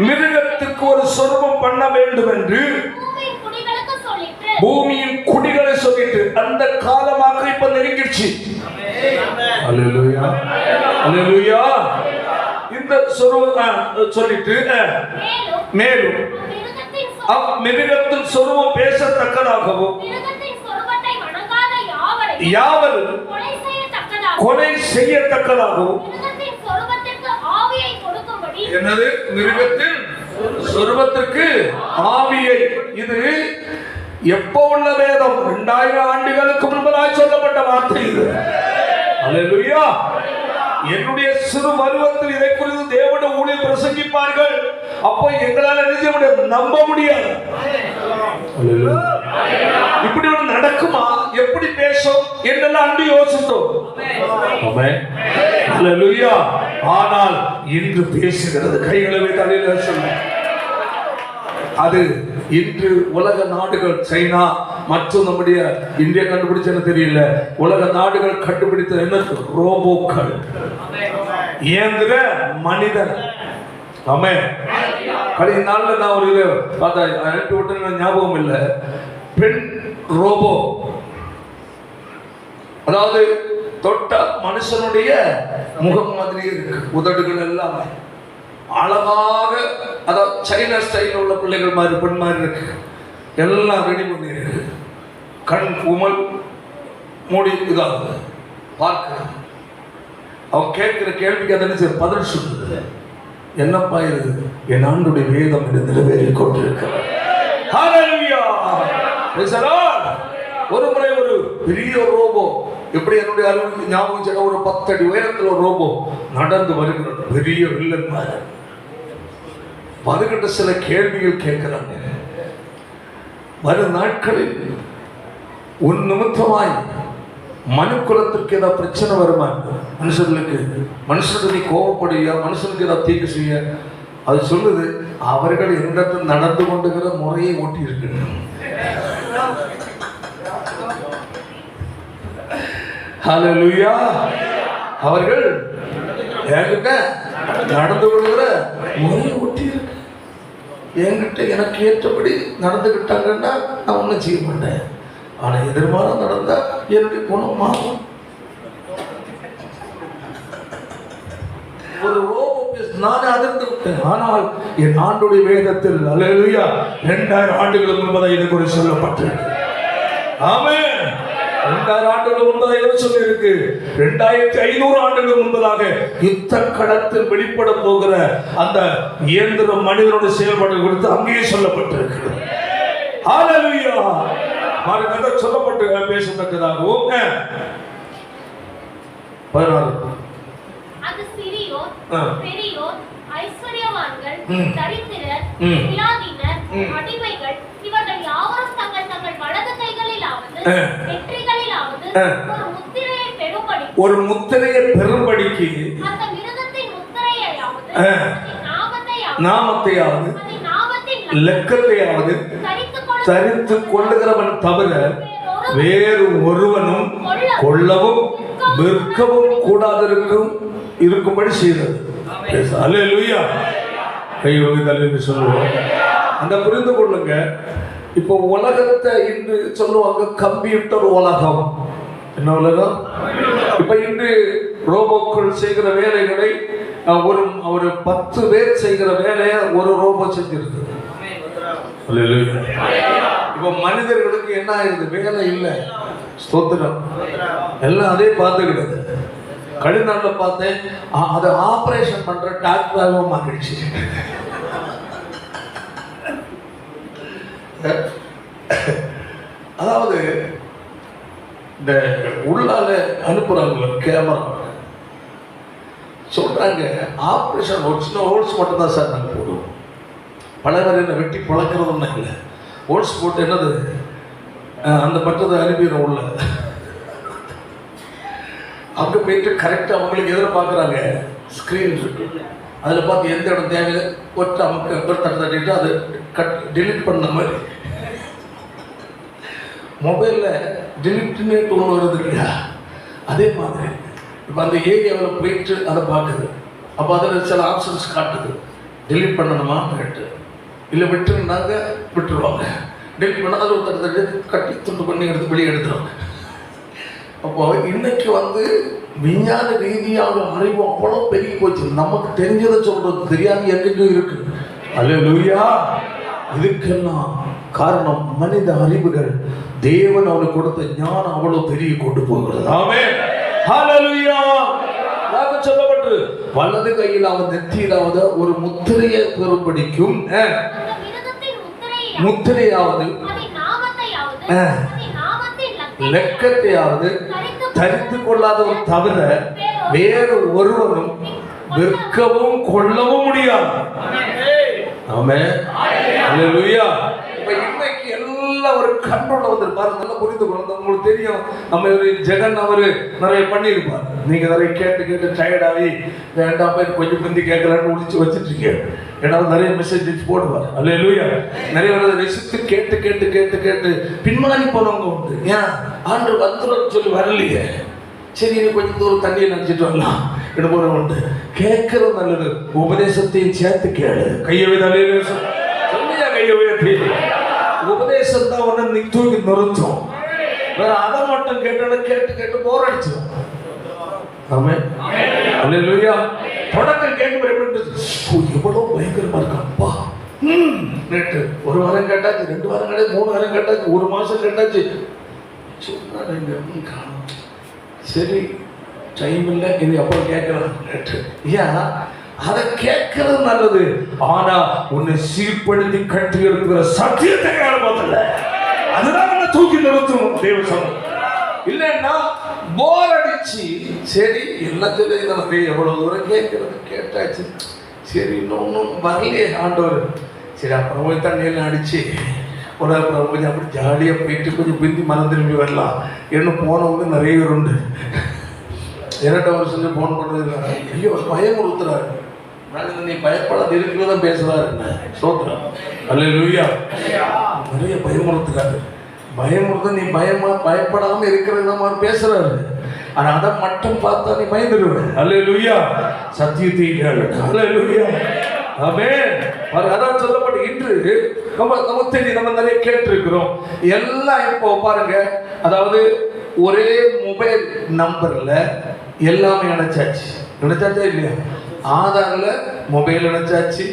மிருகத்துக்கு ஒரு சொரூபம் பண்ண வேண்டும் என்று பூமியின் குடிகளை சொல்லிட்டு அந்த காலமாக இப்ப நெருங்கிடுச்சு. அல்லேலூயா அல்லேலூயா. இந்த சொல்லிட்டு மேலும் மிருகத்தின் சொருவம் பேசத்தக்கதாகவும் யாவரும் கொலை செய்யத்தக்கதாகவும். என்னது? மிருகத்தின் சொருவத்திற்கு ஆவியை. இது எப்போ உள்ள வேதம்? 2000 ஆண்டுகளுக்கு முன்பதாய் சொல்லப்பட்ட வார்த்தை இது. அல்லேலூயா. என்னுடைய சிறு பருவத்தில் இதை குறித்து தேவனுடைய ஊழியர் பிரசங்கிப்பார்கள். அப்போ எங்களால் நம்ப முடியாது. இப்படி ஒன்று நடக்குமா? எப்படி பேசும் என்றெல்லாம் அன்று யோசித்தோம். அல்லேலூயா. ஆனால் இன்று பேசுகிறது. கைகளை தலையில சொல்ல. அது இன்று உலக நாடுகள், சைனா மற்றும் நம்முடைய இந்தியா கண்டுபிடிச்சது தெரியல, உலக நாடுகள் கண்டுபிடித்த என்ன? ரோபோக்கள், இயந்திர மனிதன். ஆமே. கடைசி நாள்ல நான் ஒரு இது பார்த்தா அனுப்பி விட்டு ஞாபகம் இல்லை. பெண் ரோபோ, அதாவது தொட்ட மனுஷனுடைய முகம் மாதிரி இருக்கு, உதடுகள் எல்லாம் அழகாக, அதாவது சைனா ஸ்டைல் உள்ள பிள்ளைகள் மாதிரி பெண் மாதிரி இருக்கு, எல்லாம் ரெடி பண்ணி இருக்கு. கண் உமல் மூடி இதாகுது பார்க்க. அவன் கேட்கிற கேள்விக்கு அதனை பதில் சொல்லுது. என்னப்பா இது? என் ஆண்டுடைய வேதம் என்று நிறைவேறி கொண்டிருக்கிறார். ஒரு முறை ஒரு பெரிய ரோபோ, எப்படி என்னுடைய அறிவுக்கு ஞாபகம், ஒரு 10 அடி உயரத்தில் ஒரு ரோபோ நடந்து வருகிறது. பெரிய வில்லன் மாதிரி வருகின்ற சில கேள்விகள் கேட்கிறாங்க. வரும் நாட்களில் உன் நிமித்தமாய் மனுக்குலத்திற்கு ஏதாவது பிரச்சனை வருமா? மனுஷனுக்கு நீ கோபப்படுவியா? மனுஷனுக்கு ஏதாவது தீங்கு செய்ய? அது சொல்லுது, அவர்கள் என்னிடத்தில் நடந்து கொண்டுகிற முறையை ஒட்டி இருக்கு. ஹல்லேலூயா. அவர்கள் என்கிட்ட நடந்து கொள்கிற முறையை ஒட்டி இருக்கு. என்கிட்ட எனக்கு ஏற்றபடி நடந்துகிட்டாங்கன்னா நான் ஒன்றும் செய்ய மாட்டேன். ஆனா எதிர்மாற நடந்தா என்னுடைய குணம் மாறும். ஒரு ரோபோ நானே அதிர்ந்து விட்டேன். ஆனால் என் ஆண்டுடைய வேதத்தில் அல்லேலூயா 2000 ஆண்டுகளுக்கு முன்பதாக இது குறித்து சொல்லப்பட்டிருக்கு. ஆமென். 2000 ஆண்டுகளுக்கு முன்பதாக எது சொல்லி இருக்கு? 2500 ஆண்டுகளுக்கு முன்பதாக யுத்த களத்தில் வெளிப்பட போகிற அந்த இயந்திர மனிதனுடைய செயல்பாடு குறித்து அங்கேயே சொல்லப்பட்டிருக்கு. ஹல்லேலூயா. மார்க்கத்தை சொல்லப்பட்டு பேசத்தக்கதாகவும் 16 அது சிறியோர் பெரியோர் ஐஸ்வர்யவான்கள் தரித்திரர் விலாதினர் அடிமைகள் இவர்கள் யாவரும் தங்கள் தங்கள் வலது கைகளிலாவது நெற்றிகளிலாவது ஒரு முத்திரையை பெறும்படிக்கு அந்த மிருகத்தின் முத்திரையாவது நாமத்தையாவது லெக்கத்தையாவது தரித்து கொள்ளுகிறவன் தவிர வேறு ஒருவனும் கொள்ளவும் விற்கவும் கூடாதிருக்கும் இருக்கும்படி செய்தது. அல்லேலூயா. கையொழுதல் சொல்லுவோம். அந்த புரிந்து கொள்ளுங்க. இப்போ உலகத்தை இன்று சொல்லுவாங்க கம்ப்யூட்டர் உலகம். என்ன உலகம்? இப்ப இன்று ரோபோக்கள் செய்கிற வேலைகளை ஒரு 10 பேர் செய்கிற வேலையை ஒரு ரோபோ செஞ்சிருக்கு. இப்ப மனிதர்களுக்கு என்ன ஆயிருது? வேலை இல்லை. ஸ்தோத்திரம். எல்லாம் அதே பார்த்துக்கிட்டது. கடிநாள்ல பார்த்தேன், அதை ஆபரேஷன் பண்ற டாக்டராக மாறிடுச்சு. அதாவது இந்த உள்ளால அனுப்புறாங்க கேமரா, சொல்றாங்க ஆபரேஷன் ஹோல்ஸ் மட்டும் தான் சார் நாங்கள் போடுவோம். பல பேர் என்ன வெட்டி பழக்கிறது ஒன்றும் இல்லை. ஹோல்ஸ் போட்டு என்னது அந்த மற்றதை அனுப்பிடுறோம் உள்ள. அங்கே போயிட்டு கரெக்டாக அவங்களுக்கு எதிர்பார்க்குறாங்க. ஸ்க்ரீன் இருக்கு, அதில் பார்த்து எந்த இடம் தேவையில்லை ஒற்றை நமக்கு தட்டிட்டு அதை டெலிட் பண்ண மாதிரி. மொபைலில் டெலிட்னு ஒன்று வருது இல்லையா? அதே மாதிரி இப்போ அந்த ஏரியாவில் போயிட்டு அதை பார்க்குது. அப்போ அதில் சில ஆப்ஷன்ஸ் காட்டுது. டெலிட் பண்ணணுமா கேட்டு, இல்லை விட்டுருந்தாங்க விட்டுருவாங்க. டெலிட் பண்ண அதில் ஒருத்தர் கட்டி துண்டு பண்ணி எடுத்து வெளியே எடுத்துருவாங்க. அப்போ இன்னைக்கு விஞ்ஞான ரீதியாக அறிவு அவ்வளவு பெருகி போச்சு. நமக்கு தெரிஞ்சதை சொல்றது தெரியாது எங்கெங்கோ இருக்கு. அல்லேலூயா. இதுக்கெல்லாம் காரணம் மனித அறிவுகள். தேவன் அவனுக்கு கொடுத்த ஞானம் அவ்வளவு பெருகி கொண்டு போகிறது. ஆமென். ஹல்லேலூயா. சொல்லப்பட்டு வலது கையில் அவன் நெற்றியிலாவது ஒரு முத்திரையை பெறும்படிக்கும் முத்திரையாவது லெக்கத்தையாவது தரித்து கொள்ளாதவன் தவிர வேறு ஒருவனும் விற்கவும் கொள்ளவும் முடியாது. ஆமென். அல்லேலூயா. இன்னைக்கு எல்லாம் ஒரு கண்ட்ரோல் வந்திருப்பாரு. நல்லா புரிந்து கொள்ள உங்களுக்கு தெரியும். நம்ம ஜெகன் அவரு நிறைய பண்ணியிருப்பார். நீங்க நிறைய கேட்டு கேட்டு டயர்டாகி வேண்டாம் கொஞ்சம் முந்தி கேட்கலான்னு ஒழிச்சு வச்சுட்டு இருக்கேன். ஏன்னா நிறைய மெசேஜ் போடுவார். அல்லேலூயா. நிறைய ரெசிப்ட் கேட்டு கேட்டு கேட்டு கேட்டு பின்மாறி போனவங்க உண்டு. ஏன் ஆண்டு வந்துடும் சொல்லி வரலையே, சரி நீ கொஞ்சம் தூரம் தண்ணியை நினைச்சிட்டு வரலாம் என்ன போற உண்டு. கேட்கறது நல்லது. உபதேசத்தையும் சேர்த்து கேளு. கையை சொல்லியா கையை உபதேசம் தான் ஒண்ணு நீ தூக்கி நிறுத்தும். வேற அதை மட்டும் கேட்டு கேட்டு கேட்டு போர் அடிச்சிடும். ஆமென். அல்லேலூயா. தொடக்கம் கேட்கும் எவ்வளவு பயங்கரமா இருக்காப்பா. நேற்று ஒரு வாரம் கேட்டாச்சு, 2 வாரம் கேட்டாச்சு, 3 வாரம் கேட்டாச்சு, 1 மாசம் கேட்டாச்சு. சரி டைம் இல்லை, இது அப்புறம் கேட்கலாம். நேற்று ஏன் அதை கேட்கறது நல்லது. ஆனா உன்னை சீர்படுத்தி கட்டி எடுக்கிற சத்தியத்தை பார்த்தல அதுதான் உன்னை தூக்கி நிறுத்தும். தேவ சொன்ன இல்லைன்னா போர் அடிச்சு சரி எல்லாம் சொல்லி நமக்கு எவ்வளவு தூரம் கேட்கறது கேட்டாச்சு. சரி இன்னும் வரலையே ஆண்டவர். சரி அப்புறம் போய் தண்ணியெல்லாம் அடிச்சு ஒரு அப்புறம் கொஞ்சம் அப்படி ஜாலியாக போயிட்டு கொஞ்சம் பிந்தி மனம் திரும்பி வரலாம். இன்னும் போனவங்க நிறைய பேர் உண்டு. 2 வருஷம் ஃபோன் பண்ணுறது ஐயோ பயம் கொடுத்துறாரு. நீ பயப்படாது இருக்கிறதா பேசுறாரு. சோத்திரம். அல்லேலூயா. நிறைய பயமுறுத்துறாரு. பயமுறுத்த நீ பயப்படாம இருக்கிறதா மாதிரி பேசுறாரு. ஆனா அதை மட்டும் பார்த்தா நீ பயந்துடுவேன். அல்லேலூயா. சத்தியத்தை கேளு. அல்லேலூயா. ஆமென். அதான் சொல்லப்பட்டு இன்று நமக்கு தெரியும். நம்ம நிறைய கேட்டிருக்கிறோம். எல்லாம் இப்போ பாருங்க, அதாவது ஒரே மொபைல் நம்பர்ல எல்லாமே இணைச்சாச்சு. இணைச்சாச்சா இல்லையா? ஆதார்ல மொபைல் இணைச்சாச்சு.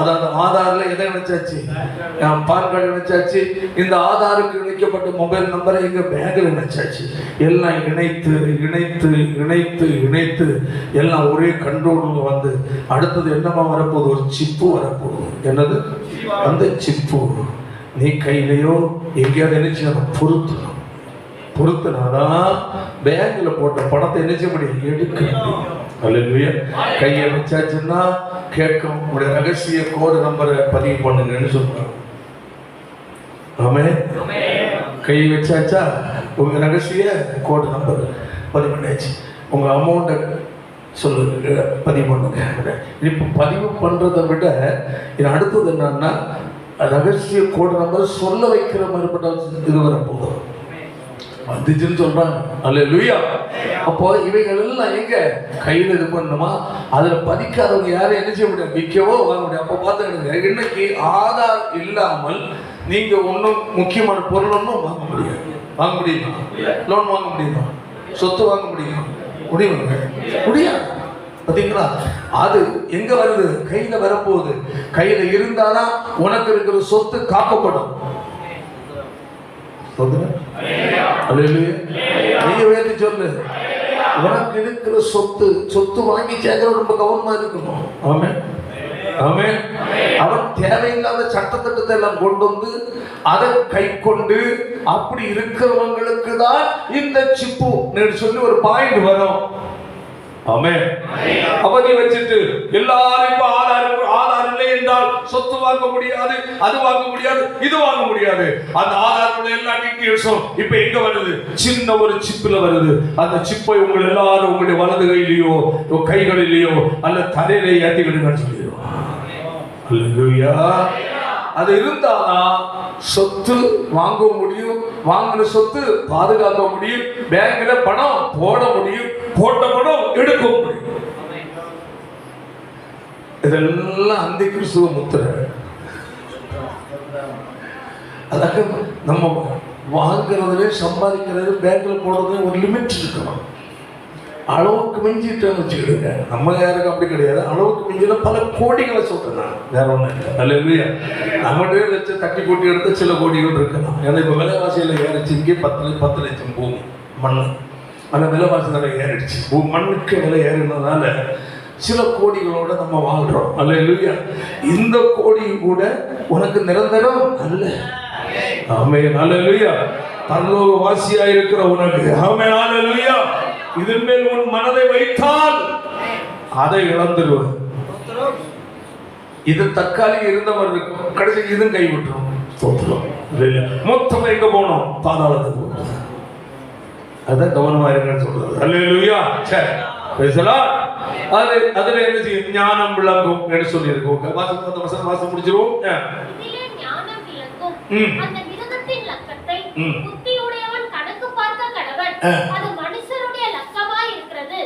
அதாவது ஆதார்ல எதை இணைச்சாச்சு? PAN card இணைச்சாச்சு. இந்த ஆதாருக்கு இணைக்கப்பட்ட மொபைல் நம்பரை எங்க பேங்க்ல இணைச்சாச்சு. எல்லாம் இணைத்து இணைத்து இணைத்து இணைத்து எல்லாம் ஒரே கண்ட்ரோல் வந்து அடுத்தது என்னமா வரப்போகுது? ஒரு சிப்பு வரப்போகுது. என்னது? அந்த சிப்பு நீ கையிலையோ எங்கேயாவது நினைச்சு நம்ம பொருத்தினாதான் பேங்க்ல போட்ட பணத்தை நினைச்ச முடியும் எடுக்க. அல்லேலூயா. கையை வச்சாச்சுன்னா கேட்கும். உங்களுடைய ரகசிய கோடு நம்பரை பதிவு பண்ணுங்கன்னு சொல்றாங்க. ஆமென். கை வச்சாச்சா உங்க ரகசிய கோடு நம்பர் பதிவு பண்ணியாச்சு. உங்க அமௌண்ட்டை சொல்லுங்க பதிவு பண்ணுங்க. இப்போ பதிவு பண்றதை விட இது அடுத்தது என்னன்னா ரகசிய கோடு நம்பர் சொல்ல வைக்கிற மாதிரிப்பட்ட இது வரப்போகுது. வந்துச்சுன்னு சொல்றாங்க. அல்லேலூயா. அப்போ இவைகள் எல்லாம் எங்க கையில் இது பண்ணுமா? அதுல பதிக்காதவங்க யாரும் என்ன செய்ய முடியாது, விற்கவோ வாங்க முடியாது. அப்போ பார்த்துக்கிடுங்க, இன்னைக்கு ஆதார் இல்லாமல் நீங்க ஒன்றும் முக்கியமான பொருள் ஒன்றும் வாங்க முடியாது. வாங்க முடியுமா? லோன் வாங்க முடியுமா? சொத்து வாங்க முடியுமா? முடியாது. பார்த்தீங்களா? அது எங்க வருது? கையில வரப்போகுது. கையில இருந்தாதான் உனக்கு இருக்கிற சொத்து காக்கப்படும். சொல்லு, உனக்கு இருக்கிற சொத்து வாங்கி சேர்க்கிற ரொம்ப கவனமா இருக்கணும். ஆமென். ஆமென். அவன் தேவையில்லாத சட்டத்திட்டத்தை எல்லாம் கொண்டு வந்து அதை கை கொண்டு அப்படி இருக்கிறவங்களுக்கு தான் இந்த சிப்பு சொல்லி ஒரு பாயிண்ட் வரும். ஆமென். அவதி வச்சிட்டு எல்லாரும் ஆதார் இல்லை என்றால் சொத்து வாங்க முடியாது, அது வாங்க முடியாது, இது வாங்க முடியாது. அந்த ஆதாரோட எல்லா டீட்டெயில்ஸும் இப்ப எங்க வருது? சின்ன ஒரு சிப்ல வருது. அந்த சிப்பை உங்க எல்லாரும் உங்களுடைய வலது கையிலேயோ கைகளிலேயோ அல்ல தலையிலே ஏற்றிக்கிட்டு சொல்லிடுவோம். அல்லேலூயா. அது இருந்தாதான் சொத்து வாங்க முடியும், வாங்கின சொத்து பாதுகாக்க முடியும், பேங்க்ல பணம் போட முடியும், போட்ட பணம் எடுக்க முடியும். இதெல்லாம் அந்த கிறிஸ்துவ முத்திரை. அதாக நம்ம வாங்குறதுல சம்பாதிக்கிறது பேங்க்ல போடுறது ஒரு லிமிட் இருக்கணும். அளவுக்கு மிஞ்சிட்டோன்னு வச்சுக்கிடுங்க. நம்ம யாருக்கும் அப்படி கிடையாது. அளவுக்கு மிஞ்சினா பல கோடிகளை சொல்றேன் நான், வேற ஒன்றும் இல்லை. அல்லேலூயா. நம்மகிட்டே லட்சம் தட்டி கூட்டி எடுத்து சில கோடிகள் இருக்கலாம். ஏன்னா இப்போ விலைவாசியில் ஏறிச்சு. இங்கே 10 லட்சம் பூமி மண், அந்த விலைவாசி நிறைய ஏறிடுச்சு. மண்ணுக்கு விலை ஏறினதுனால சில கோடிகளோட நம்ம வாழ்றோம். அல்லேலூயா. இந்த கோடி கூட உனக்கு நிரந்தரம் அல்ல. ஆமென். அல்லேலூயா. பரலோக வாசியா இருக்கிற உனக்கு ஆமென். அல்லேலூயா. இதன் மேல் உன் மனதை வைத்தால் அதை இழந்துருவ. இது தற்காலிக இருந்தவர் இருக்கும், கடைசி இதுவும் கைவிட்டுரும். மொத்தம் எங்க போனோம்? பாதாளத்துக்கு போனோம். அதான் கவனமா இருக்குன்னு சொல்றது. அல்லேலூயா. சரி, பேசலாம். அதுல என்ன செய்யும்? ஞானம் விளங்கும் என்று சொல்லி இருக்கோம். வாசம் முடிச்சிருவோம். ஞானம் விளங்கும். அந்த மிருகத்தின் லக்கத்தை புத்தியுடையவன் கணக்கு பார்க்க கடவன். அது மனுஷருடைய லக்கமாய் இருக்கிறது.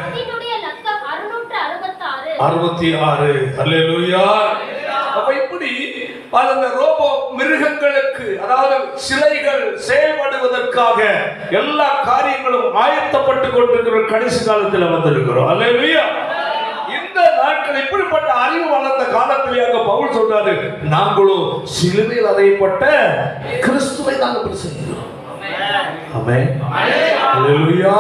அதனுடைய லக்கம் 666. அல்லேலூயா. அப்ப இப்படி அந்த ரோபோ மிருகங்களுக்கு, அதாவது சிலைகள் செயல்படுவதற்காக எல்லா காரியங்களும் ஆயத்தப்பட்டு கொண்டிருக்கிற கடைசி காலத்தில் வந்திருக்கிறோம். அல்லேலூயா. இந்த நாட்கள் இப்படிப்பட்ட அறிவு வளர்ந்த காலத்திலேயே பவுல் சொல்றாரு, நாங்களோ சிலுவையில் அறையப்பட்ட கிறிஸ்துவை நாங்கள் பிரசங்கிக்கிறோம். ஆமென். அல்லேலூயா.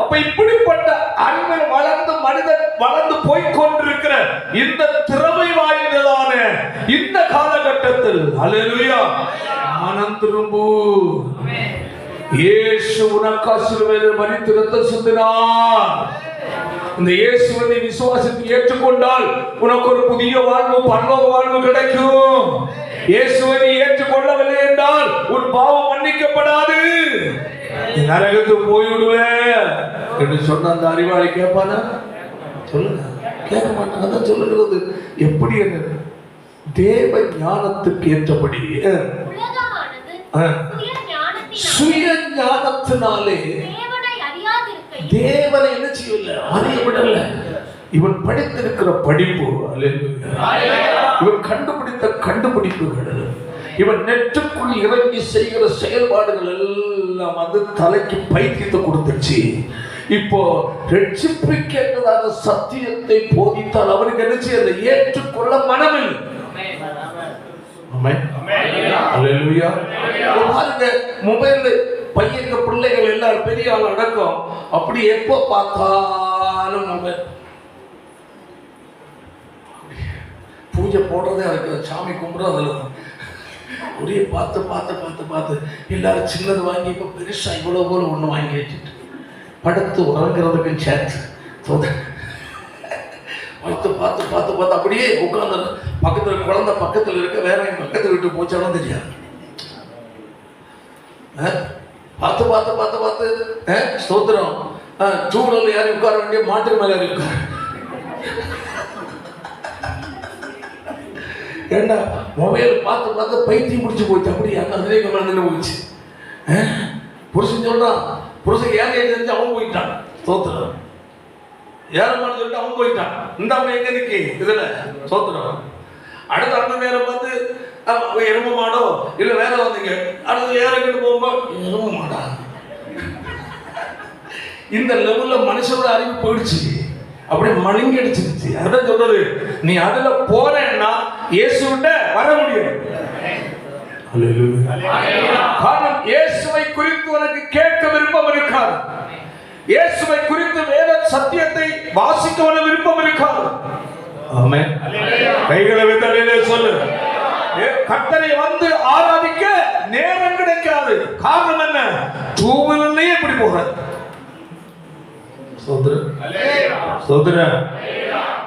அப்ப இப்படிப்பட்ட அறிவில் வளர்ந்து மனிதன் வளர்ந்து போய்கொண்டிருக்கிற இந்த திறமை வாய்ந்ததான இந்த காலகட்டத்தில் அல்லேலூயா, மனம் திரும்பு. இயேசு உனக்கு சிலுவையில் மரித்து இரத்தம் சிந்தினார். இந்த இயேசுவை விசுவாசித்து ஏற்றுக்கொண்டால் உனக்கு ஒரு புதிய வாழ்வு, பரலோக வாழ்வு கிடைக்கும். இயேசுவை ஏற்றுக்கொள்ளவில்லை என்றால் உன் பாவம் மன்னிக்கப்படாது, நரகத்துக்கு போய்விடுவே என்று சொன்ன அந்த அறிவாளி கேட்பானா? சொல்லுங்க, கேட்க மாட்டாங்க. சொல்லுகிறது எப்படி? என்ன தேவ ஞானத்துக்கு ஏற்றபடி சுய ஞானத்தினாலே தேவனை என்ன செய்யல, அறிய விடல. இவன் படித்திருக்கிற படிப்பு, இவன் கண்டுபிடித்த கண்டுபிடிப்புகள், இவன் நெற்றுக்குள் இறங்கி செய்கிற செயல்பாடுகள் எல்லாம் அது தலைக்கு பைத்தியத்தை கொடுத்துச்சு. இப்போ ரட்சிப்புக்கேற்றதான சத்தியத்தை போதித்தால் அவனுக்கு என்ன செய்ய ஏற்றுக்கொள்ள மனமில்லை. மொபைல் பையங்க பிள்ளைகள் எல்லாரும் பெரிய ஆள் அடக்கம் அப்படி எப்போ பார்த்தாலும் மொபைல். பூஜை போடுறதே அதுக்கு, சாமி கும்பிட்றது அதில் தான். ஒரே பார்த்து பார்த்து பார்த்து பார்த்து எல்லாரும் சின்னது வாங்கி இப்போ பெருசா இவ்வளோ போல ஒன்று வாங்கி வச்சுட்டு படுத்து உறங்குறதுக்கு சேர்த்து பார்த்து பார்த்து பார்த்து பார்த்து அப்படியே உட்காந்து பக்கத்தில் குழந்தை பக்கத்தில் இருக்க, வேற பக்கத்தில் விட்டு போச்சாலும் தெரியாது. பார்த்து பார்த்து பார்த்து பார்த்து ஸ்தோத்திரம். டூவீலர்ல யாரும் உட்கார வேண்டிய மாட்டுக்கு மேலே யாரும் உட்கார. ஏண்டா மொபைல் பார்த்து பார்த்து பைத்தியம் முடிச்சு போச்சு. அப்படி அதுலேயே கவனம் போயிடுச்சு. புருஷன் சொல்றான், புருஷன் ஏழையை தெரிஞ்சு அவன் போயிட்டான். ஸ்தோத்திரம். ஏறமானு சொல்லிட்டு அவன் போயிட்டான். இந்த அவன் எங்க நிற்கி இதுல ஸ்தோத்திரம். அடுத்த அண்ணன் வேற பார்த்து எரும மாடோ இல்லை வேற வந்தீங்க, அடுத்து ஏறக்கிட்டு போகும்போது எரும மாடா. இந்த லெவல்ல மனுஷனோட அறிவு போயிடுச்சு, அப்படி மழுங்கி அடிச்சிருச்சு. அதான் சொல்றது, நீ அதுல போறேன்னா இயேசுவிட்ட வர முடியும். காரணம், இயேசுவை குறித்து உனக்கு கேட்க விருப்பம் இருக்காது. இயேசுவை குறித்து வேத சத்தியத்தை வாசிக்க விருப்பம் இருக்காது. ஆமென். கைகளை வைத்து சொல்லு. கர்த்தரை வந்து ஆராதிக்க நேரம் கிடைக்காது. காரணம் என்ன? டூவீலர்லயே இப்படி போகிறது.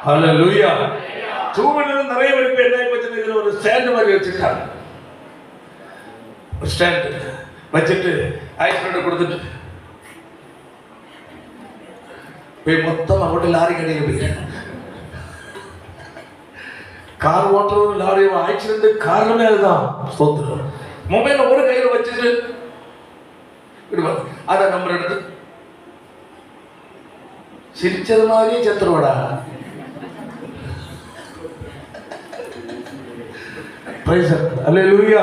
ஹல்லேலூயா. டூவீலர் நிறைய பேருக்கு என்ன பிரச்சனை, இதுல ஒரு ஸ்டாண்ட் மாதிரி வச்சிருக்காங்க. ஸ்டாண்ட் வச்சுட்டு ஐஸ்கிரீம் கொடுத்துட்டு போய் மொத்தம் அவங்கள்ட்ட லாரி கடையில் போய் கார் ஓட்டுறது லாரி ஆக்சிடென்ட் காரணமே அதுதான். ஸ்தோத்திரம். மொபைல் ஒரு கையில வச்சுட்டு அதை நம்பர் எடுத்து சிரிச்சது மாதிரியே செத்துருவாடா. அல்லேலூயா.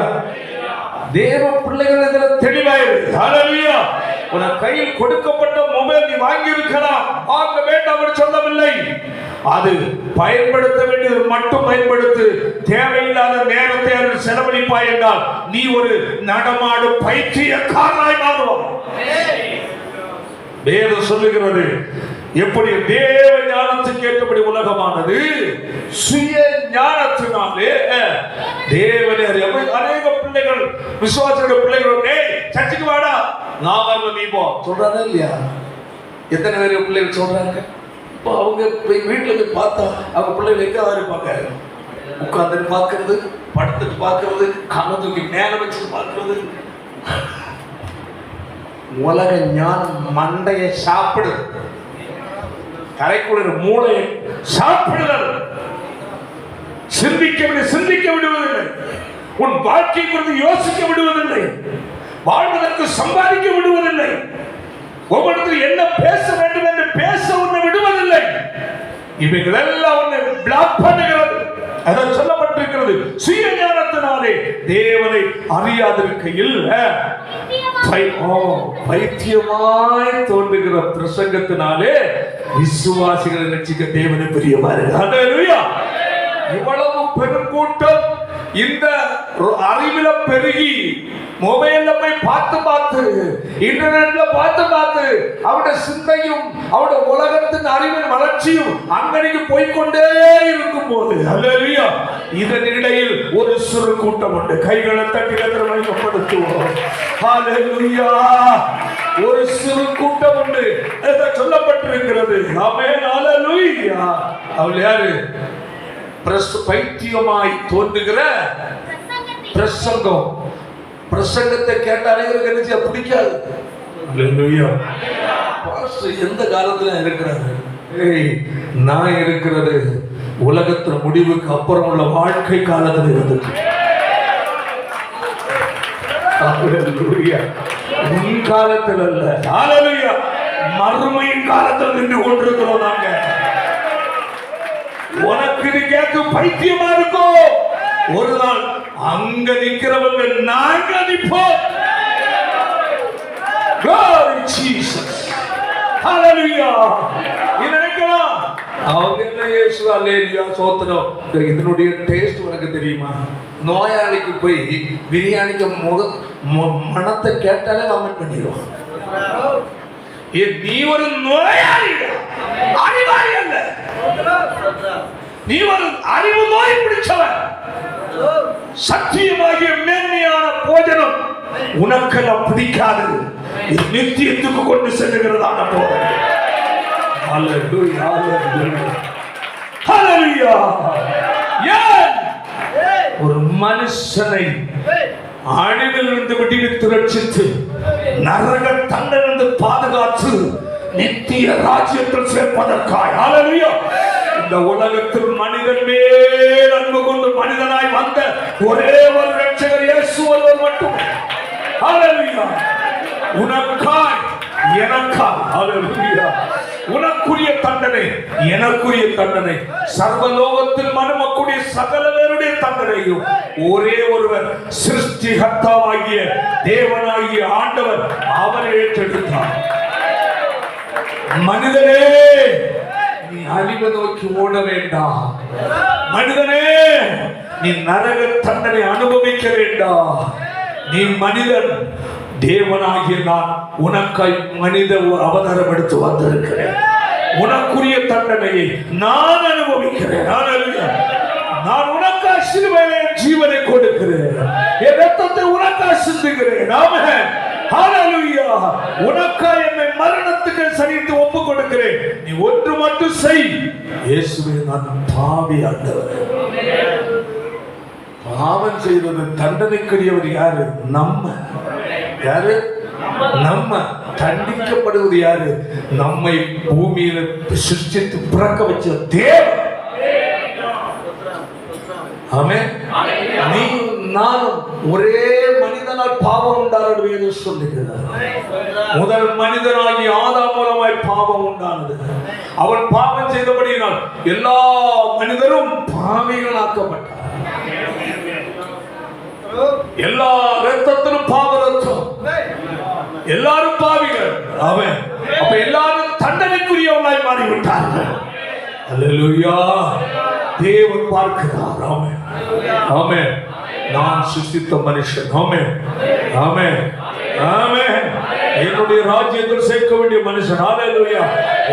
தேவ பிள்ளைகள் இதுல தெளிவாயிரு. அல்லேலூயா. உன் கையில் கொடுக்கப்பட்ட மொபைல் நீ வாங்கி இருக்கலாம், வாங்க வேண்டாம் என்று சொல்லவில்லை. அது பயன்படுத்த வேண்டியது மட்டும் பயன்படுத்து. தேவையில்லாத நேரத்தை அதில் செலவழிப்பாய் என்றால் நீ ஒரு நடமாடும் பைத்தியக்காரனாய் மாறுவாய். வேதம் சொல்லுகிறது, எப்படி தேவ ஞானத்துக்கு ஏற்றபடி உலகமானது சுய ஞானத்தினாலே தேவனை அறியாம அநேக பிள்ளைகள், விசுவாசிகள் பிள்ளைகள், சர்ச்சுக்கு வாடா, நான் வரல நீ போ சொல்றாங்க இல்லையா? எத்தனை பேர் பிள்ளைகள் சொல்றாங்க? இப்போ அவங்க வீட்டுல போய் பார்த்தா அவங்க பிள்ளைகள் எங்க இருப்பாங்க? உட்கார்ந்து பார்க்கறது, படுத்துட்டு பார்க்கறது, கண்ணை தூக்கி மேல வச்சுட்டு பார்க்கறது. உலக ஞானம் மண்டைய சாப்பிடு, தரைக்குள்ள மூளையை சாப்பிடுதல். சிந்திக்க விடுவதில்லை. உன் வாழ்க்கை குறித்து யோசிக்க விடுவதில்லை. வாழ்வதற்கு சம்பாதிக்க விடுவதில்லை. ஒவ்வொருத்தரும் என்ன பேச வேண்டும் என்று பேச உன்னை விடுவதில்லை. இவைகள் எல்லாம் உன்னை பிளாக் பண்ணுகிறது. அதான் சொல்லப்பட்டிருக்கிறது, சுய ஞானத்தினாலே தேவனை அறியாதிருக்கையில் பைத்தியமாய் தோன்றுகிற பிரசங்கத்தினாலே விசுவாசிகளை ரட்சிக்க தேவனை பிரியமாறு. இவ்வளவு பெருங்கூட்டம் இந்த அறிவில பெருகி மொபைல்ல போய் பார்த்து இன்டர்நெட்ல பார்த்து அவருடைய சிந்தையும் அவருடைய உலகத்தின் அறிவின் வளர்ச்சியும் அங்கனைக்கு போய்கொண்டே இருக்கும் போது, அல்லேலூயா, இதன் இடையில் ஒரு சிறு கூட்டம் உண்டு. கைகளை தட்டி மையப்படுத்துவோம். அல்லேலூயா, ஒரு சிறு கூட்டம் உண்டு. சொல்லப்பட்டிருக்கிறது. ஆமென், அல்லேலூயா. அவள் யாரு? பைத்தியமாய் தோன்றுகிற பிரசங்கம். பிரசங்கத்தை கேட்ட அனைவருக்கு நினைச்சா பிடிக்காது. எந்த காலத்துல இருக்கிறாரு? நான் இருக்கிறது உலகத்தின் முடிவுக்கு அப்புறம் உள்ள வாழ்க்கை காலத்தில் இருந்துச்சு. உன் காலத்தில் அல்ல, ஹல்லேலூயா, மறுமையின் காலத்தில் நின்று கொண்டிருக்கிறோம் நாங்க. உனக்கு இது கேட்கும் பைத்தியமா இருக்கும். ஒரு நாள் அங்க நிக்கிறவங்க நாங்க நிற்போம். Glory Jesus. Hallelujah. நினைக்கலாம் அவங்க என்ன இயேசு அல்லேலூயா ஸ்தோத்திரம். இதனுடைய டேஸ்ட் உனக்கு தெரியுமா? நோயாளிக்கு போய் பிரியாணிக்கு மனத்தை கேட்டாலே வாமிட் பண்ணிடுவோம். நீ ஒரு நோயாளி, அறிவாளி அல்ல. நீ ஒரு அறிவு நோய் பிடிச்சவன். சத்தியமாகிய மேன்மையான போஜனம் உனக்கெல்லாம் பிடிக்காது. இது நித்தியத்துக்கு கொண்டு செல்லுகிறதான போதனை. ஹல்லேலூயா, ஹல்லேலூயா. ஏன் ஒரு மனுஷனை அழிவிலிருந்து விடுவித்து ரட்சித்து நரக தண்டனிலிருந்து பாதுகாத்து நித்திய ராஜ்யத்தில் சேர்ப்பதற்காய், ஹல்லேலூயா, இந்த உலகத்தில் மனிதன் மேல் அன்பு கொண்டு மனிதனாய் வந்த ஒரே ஒரு ரட்சகர் இயேசு ஒருவர் மட்டும். ஹல்லேலூயா. உனக்காய் எனக்காய், ஹல்லேலூயா, உனக்குரிய தண்டனை எனக்குரிய தண்டனை, சர்வலோகத்தில் மனுமக்கூடிய சகல பேருடைய தண்டனையும் ஒரே ஒருவர் சிருஷ்டிகர்த்தாவாகிய தேவனாகிய ஆண்டவர் அவரை ஏற்றெடுத்தார். மனிதனே, நீ அழிவை நோக்கி ஓட வேண்டாம். மனிதனே, நீ நரக தண்டனை அனுபவிக்க வேண்டாம். நீ மனிதன். தேவனாகிய நான் உனக்காய் மனித அவதாரம் எடுத்து வந்திருக்கிறேன். உனக்குரிய தண்டனையை நான் அனுபவிக்கிறேன். நான் உனக்காய் சிலுவையிலே ஜீவனை கொடுக்கிறேன். என் ரத்தத்தை உனக்காய் சிந்துகிறேன். ஆமென், ஹல்லேலூயா. உனக்காய் என்னை மரணத்துக்கு சரித்து ஒப்பு கொடுக்கிறேன். நீ ஒன்று மட்டும் செய். இயேசுவே, நான் பாவி ஆண்டவரே. பாவம் செய்வது தண்டனைக்குரியவர் யாரு? நம்ம. யாரு? நம்ம. தண்டிக்கப்படுவது யாரு? நம்மை பூமியில சிருஷ்டித்து பிறக்க வச்ச தேவன். ஆமென். நீ நானும் ஒரே மனிதனால் பாவம் உண்டானது என்று சொல்லுகிறார். முதல் மனிதனாகி ஆதாம் மூலமாய் பாவம் உண்டானது. அவன் பாவம் செய்தபடியினால் எல்லா மனிதரும் பாவிகளாக்கப்பட்டார். எல்லா ரத்தத்திலும் பாவ ரத்தம். எல்லாரும் பாவிகள். அல்லேலூயா. தேவன் பார்க்கிறார். ஆமென் ஆமென். நான் சிருஷ்டித்த மனுஷன். ஆமென் ஆமென் ஆமென். என்னுடைய ராஜ்யத்தில் சேர்க்க வேண்டிய மனுஷன். அல்லேலூயா.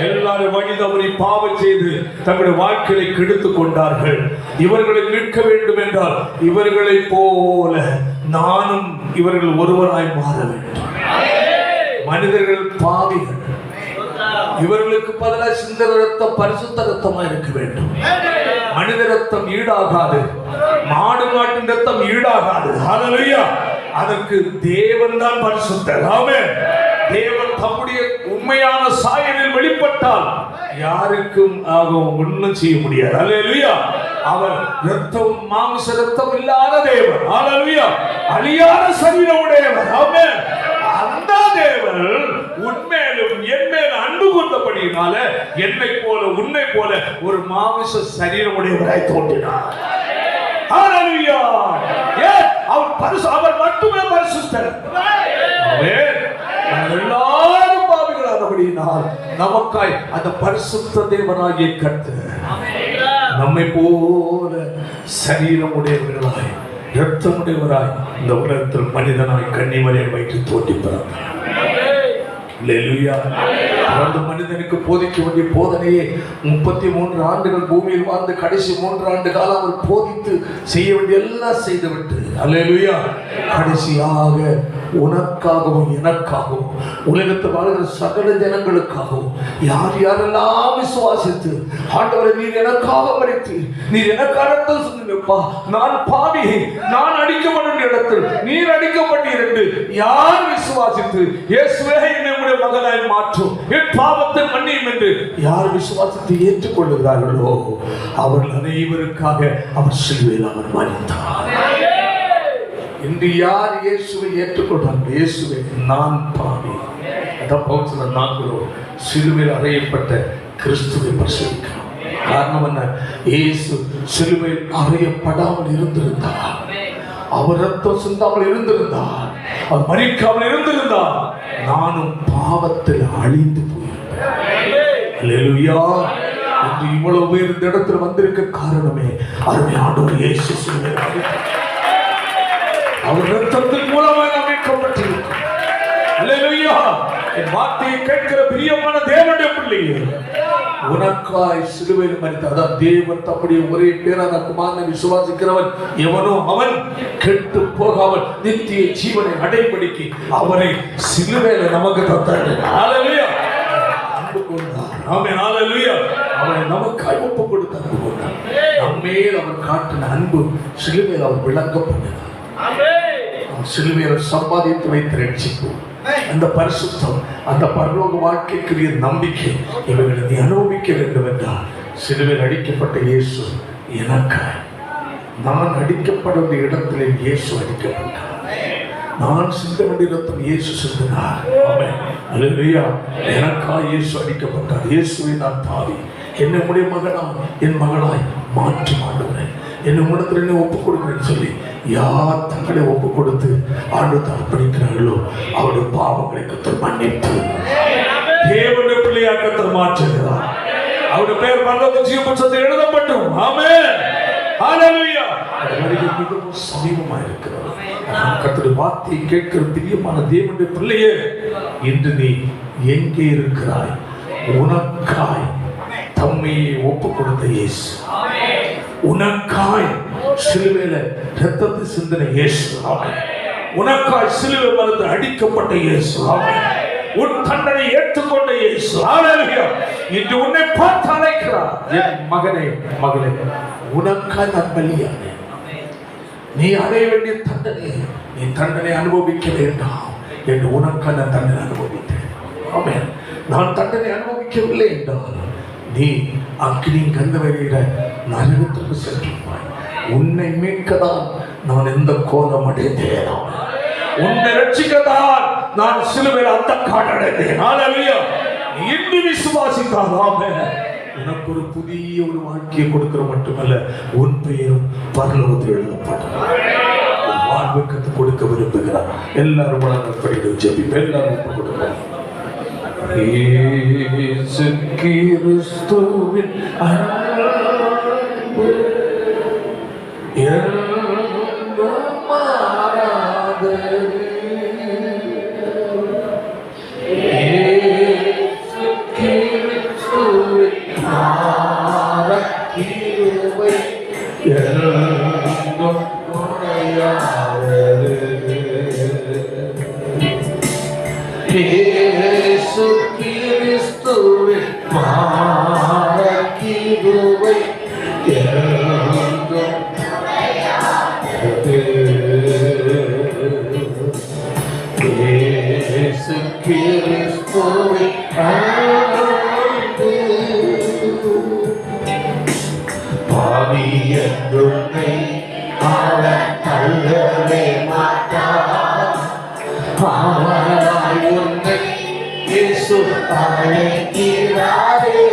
எல்லாரும் மனிதவரை பாவம் செய்து தங்களுடைய வாழ்க்கையை கெடுத்துக் கொண்டார்கள். இவர்களை மீட்க வேண்டும் என்றால் இவர்களை போல நானும் இவர்கள் ஒருவராய் மாற வேண்டும். மனிதர்கள் பாவிகள். இவர்களுக்கு பதிலாக சிந்த ரத்தம் பரிசுத்த ரத்தமா இருக்க வேண்டும். மனித ரத்தம் ஈடாகாது. மாடு மாட்டின் ரத்தம் ஈடாகாது. ஹல்லேலூயா. அதற்கு தேவன் தான் பரிசுத்தர். ஆமென். தேவன் தம்முடைய உண்மையான சாயலில் வெளிப்பட்டால் யாருக்கும் ஒன்றும் செய்ய முடியாது. ஹல்லேலூயா. அவர் ரத்தம் மாமிச ரத்தம் இல்லாத தேவன். ஹல்லேலூயா. அழியாத சரீரம் உடையவர். ஆமென். அந்த தேவன் உண்மையிலும் என் மேல் அன்பு கொண்டபடியினால என்னை போல உன்னை போல ஒரு மாமிச சரீரம் உடையவராய் தோன்றினார். ஹல்லேலூயா. அவர் மட்டுமே பரிசுத்தர். எல்லாரும் பாவிகளானபடியினால் நமக்காய் அந்த பரிசுத்த தேவனாகிய கர்த்தர் நம்மை போல சரீரம் உடையவர்களாய் இரத்தமுடையவராய் இந்த உலகத்தில் மனிதனாய் கன்னிமரியை வைத்து தோன்றி பிறந்தார். அந்த மனிதனுக்கு போதிக்க வேண்டிய போதனையே 33 ஆண்டுகள் பூமியில் வாழ்ந்து கடைசி 3 ஆண்டு காலம் அவர் போதித்து செய்ய வேண்டிய எல்லாம் செய்துவிட்டு அல்லேலூயா கடைசியாக உனக்காகவும் எனக்காகவும் உலகத்தில் வாழ்கிற சகல ஜனங்களுக்காகவும் யார் யாரெல்லாம் விசுவாசித்து ஆண்டவரை நீர் எனக்காக மரித்து நீர் எனக்காக சொன்னீங்கப்பா, நான் பாவி, நான் அடிக்கப்பட்ட இடத்தில் நீர் அடிக்கப்பட்டீர் என்று யார் விசுவாசித்து இயேசுவே என்னுடைய மகனாய் மாற்றும் என் பாவத்தை மன்னியும் என்று யார் விசுவாசித்து ஏற்றுக்கொள்ளுகிறார்களோ அவர்கள் அனைவருக்காக அவர் சிலுவையில் அவர் மரித்தார். இன்று யார் இயேசுவை ஏற்றுக்கொண்டார்கள்? இயேசுவை நான் பாவி. அதான் பவுல் நாங்களோ சிலுவையில் அறையப்பட்ட கிறிஸ்துவை பிரசவிக்கிறோம். காரணம் என்ன? இயேசு சிலுவையில் அறையப்படாமல் இருந்திருந்தார், அவர் ரத்தம் சிந்தாமல் இருந்திருந்தார், அவர் மரிக்காமல் இருந்திருந்தார், நானும் பாவத்தில் அழிந்து போயிருப்பேன். அல்லேலூயா. இன்று இவ்வளவு பேர் இந்த இடத்துல வந்திருக்க காரணமே அருமையானவர் இயேசு சிலுவையில் அறையப்பட்டார். அவர் ரத்தத்தின் மூலமாக அமைக்கப்பட்டிருக்கும். அல்லேலூயா. என் வார்த்தையை கேட்கிற பிரியமான தேவனுடைய பிள்ளையே, உனக்காய் சிலுவையில் மரித்தார். அதான் தேவன் தம்முடைய ஒரே பேரான குமாரனை விசுவாசிக்கிறவன் எவனோ அவன் கெட்டு போகாமல் நித்திய ஜீவனை அடைபடிக்கு அவரை சிலுவையில் நமக்கு தந்தார். ஹல்லேலூயா. அன்பு கொண்டார். ஆமென். ஹல்லேலூயா. அவரை நமக்காய் ஒப்பு கொடுத்து அன்பு கொண்டார். நம்மேல் அவர் காட்டின அன்பு சிலுவையில் அவர் விளங்கப்பட்டது. சிலுவையில் சம்பாதித்து வைத்த ரட்சிப்பு, அந்த பரிசுத்தம், அந்த பரலோக வாழ்க்கைக்குரிய நம்பிக்கை இவர்களை நீ அனுபவிக்க வேண்டும் என்றால் சிலுவையில் அடிக்கப்பட்ட இயேசு எனக்காய், நான் அடிக்கப்பட வேண்டிய இடத்துல இயேசு அடிக்கப்பட்டார், நான் சிந்த வேண்டிய இடத்தில் இயேசு சிந்தினார். அல்லேலூயா. எனக்காய் இயேசு அடிக்கப்பட்டார். இயேசுவை நான் பாவி, என்னுடைய மகனாய் என் மகனாய் மாற்றி ஆண்டவரே என்னை உடத்தில் என்ன ஒப்புக் கொடுக்கிறேன்னு சொல்லி யார் தங்களை ஒப்பு கொடுத்து ஆண்டவரை அர்ப்பணிக்கிறார்களோ அவருடைய பாவங்களை கர்த்தர் மன்னித்து தேவனுடைய பிள்ளையாக கர்த்தர் மாற்றுகிறார். அவருடைய பெயர் பரலோக ஜீவ புத்தகத்தில் எழுதப்படும். ஆமென். ஹல்லேலூயா. மிகவும் சமீபமாக இருக்கிறது. கர்த்தருடைய வார்த்தையை கேட்கிற பிரியமான தேவனுடைய பிள்ளையே, இன்று நீ எங்கே இருக்கிறாய்? உனக்காய் தம்மையை ஒப்பு கொடுத்த இயேசு, உனக்காய் சிலுவையில இரத்தத்தை சிந்தின இயேசு, உனக்காய் சிலுவை மரத்தில் அடிக்கப்பட்ட இயேசு, உன் தண்டனை ஏற்றுக்கொண்ட இயேசு. ஹல்லேலூயா. இன்று உன்னை பார்த்து அழைக்கிறார். என் மகனே மகளே, உனக்காய் நான் பலியானேன். நீ அடைய வேண்டிய தண்டனை, நீ தண்டனை அனுபவிக்க வேண்டாம் என்று உனக்காய் நான் தண்டனை அனுபவித்தேன். ஆமென். நான் தண்டனை அனுபவிக்கவில்லை என்றால் நீ அக்னி கந்த வருகிற நரகத்திற்கு சென்றுவாய். உன்னை மீட்கதான் நான் எந்த கோலம் அடைந்தேன், உன்னை ரட்சிக்கத்தான் நான் சிலுவையில் அந்த காட்டடைந்தேன். ஹல்லேலூயா. நீ இன்று விசுவாசித்தால் ஆமென், உனக்கு ஒரு புதிய ஒரு வாழ்க்கையை கொடுக்கிற மட்டுமல்ல, உன் பெயரும் பரலோகத்தில் எழுதப்படும். வாழ்வை கற்றுக் கொடுக்க விரும்புகிறார். எல்லாரும் வளர்ந்து படிக்க ஜெபிப்போம். எல்லாரும் ஒப்புக் கொடுப்போம். இயேசு கிறிஸ்துவின் அன்பு என்றும் மாறாதது. இயேசு கிறிஸ்துவின் கிருபை என்றும் குறையாதது. இயேசு கிறிஸ்துவின் கிருபை என்றும் குறையாதது. இயேசு கிறிஸ்துவின் அன்பு பாவி என்றுன்னை அவன் தள்ளவே மாட்டான். பாவனாய் உன்னை இயேசு அழைக்கிறாரே.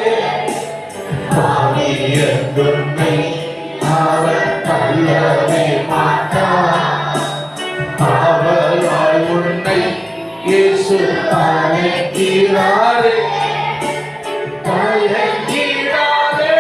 பாவி என்றுன்னை அவன் தள்ளவே மாட்டான். பாவனாய் உன்னை இயேசு அழைக்கிறாரே. அழைக்கிறாரே.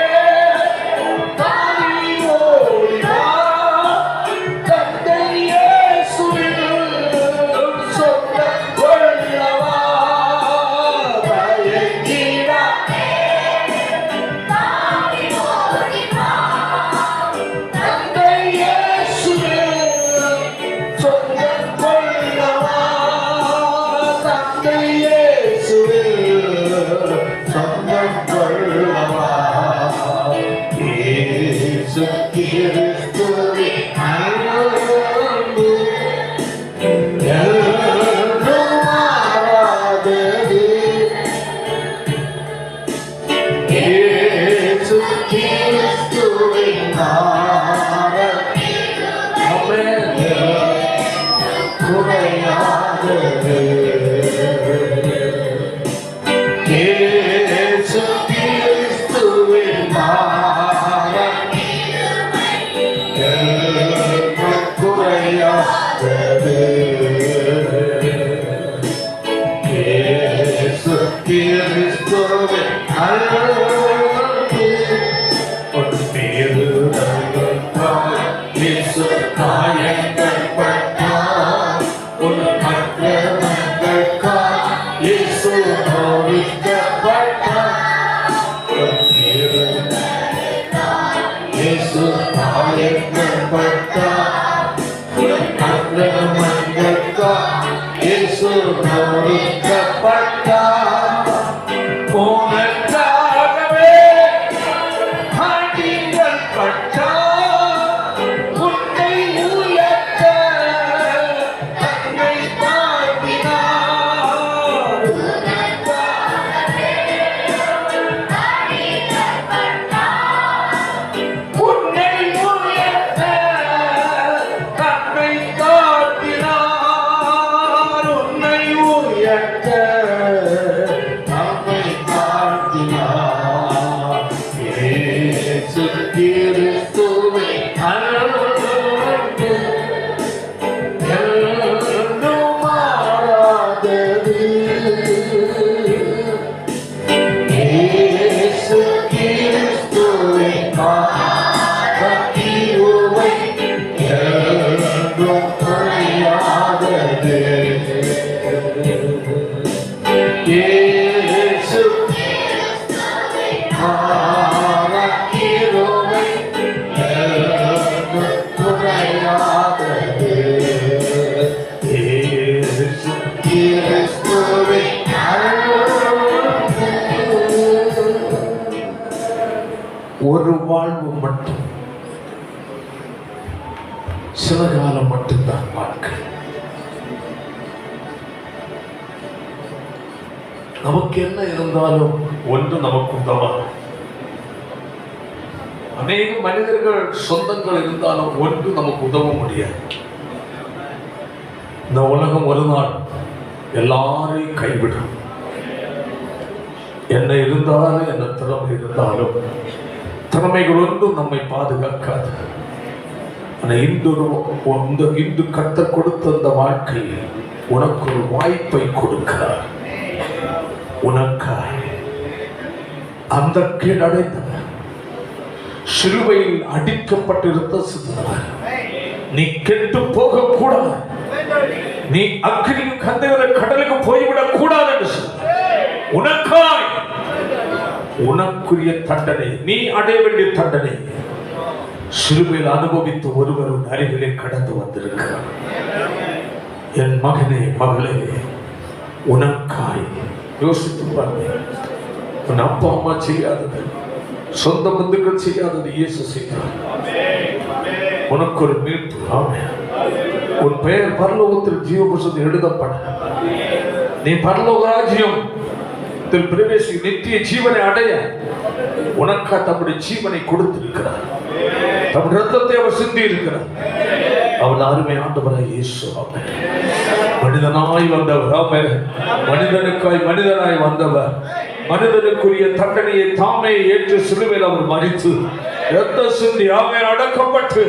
ஒரு வாழ்வு மட்டும், சில காலம் மட்டும்தான் வாழ்க்கை. நமக்கு என்ன இருந்தாலும் ஒன்று நமக்கு உதவாது. அநேக மனிதர்கள் சொந்தங்கள் இருந்தாலும் ஒன்று நமக்கு உதவ முடியாது. இந்த உலகம் ஒரு நாள் எல்லாரையும் கைவிடும். என்ன இருந்தாலும் என்ன திறமை இருந்தாலும் திறமைகள் ஒன்றும் நம்மை பாதுகாக்காது. இன்று கர்த்தர் கொடுத்த அந்த வாழ்க்கையில் உனக்கு ஒரு வாய்ப்பை கொடுக்கிறார். உனக்காய் அந்த கீழடைந்தவர், சிலுவையில் அடிக்கப்பட்டிருந்த சிறுவர், நீ கெட்டு போக கூடாது, நீ அக்கினியும் கந்தவர கடலுக்கு போய்விடக் கூடாது என்று சொன்னார். உனக்காய் உனக்குரிய தண்டனை, நீ அடைய வேண்டிய தண்டனை சிலுவையில் அனுபவித்து ஒருவர் உன் அருகிலே கடந்து வந்திருக்கிறார். என் மகனே, மகளே, உனக்காய் யோசித்து பாருங்க. உன் அப்பா அம்மா செய்யாதது, சொந்த பந்துக்கள் செய்யாதது இயேசு செய்தார். உனக்கு ஒரு மீட்பு. ஆமென். உன் பெயர் பரலோகத்தில் ஜீவபுஸ்தகத்தில் எழுதப்பட, நீ பரலோக ராஜ்யம் பிரவேசி நித்திய ஜீவனை அடைய உனக்கா தம்முடைய ஜீவனை கொடுத்திருக்கிறார். தம் ரத்தத்தை அவர் சிந்தி இருக்கிறார். அவர் அருமை ஆண்டவராய் இயேசு. ஆமென். மனிதனாய் வந்தவர். ஆமென். மனிதனுக்காய் மனிதனாய் வந்தவர். மனிதனுக்குரிய தண்டனையை தாமே ஏற்று சிலுவையில் அவர் மரித்து ரத்த சிந்தி ஆமென் அடக்கப்பட்டு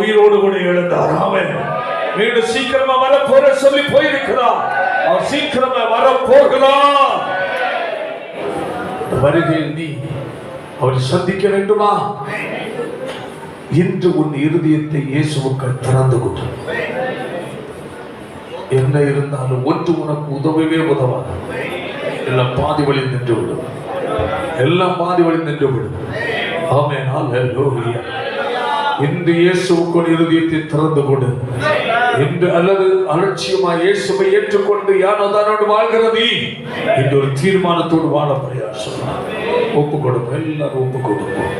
உயிரோடு கூட எழுந்தார். ஆமென். மீண்டும் சீக்கிரமா வர போற சொல்லி போயிருக்கிறார். அவர் சீக்கிரமா வர போகிறார். வருகையில் நீ அவரை சந்திக்க வேண்டுமா? இன்று உன் இருதயத்தை இயேசுவுக்கு திறந்து கொடு. என்ன இருந்தாலும் ஒன்று உனக்கு உதவவே உதவாது. எல்லாம் பாதி வழி நின்று விடும். எல்லாம் பாதி வழி நின்று விடும். ஆமென். ஹல்லேலூயா. இன்று இயேசுவுக்கு இருதயத்தை திறந்து கொடு. இன்று அல்லது அலட்சியமாய் இயேசுவை ஏற்றுக்கொண்டு யானோதானோடு வாழ்கிறது இன்று ஒரு தீர்மானத்தோடு வாழ பிரயாசம். ஒப்பு கொடுப்போம். எல்லாரும் ஒப்பு கொடுப்போம்.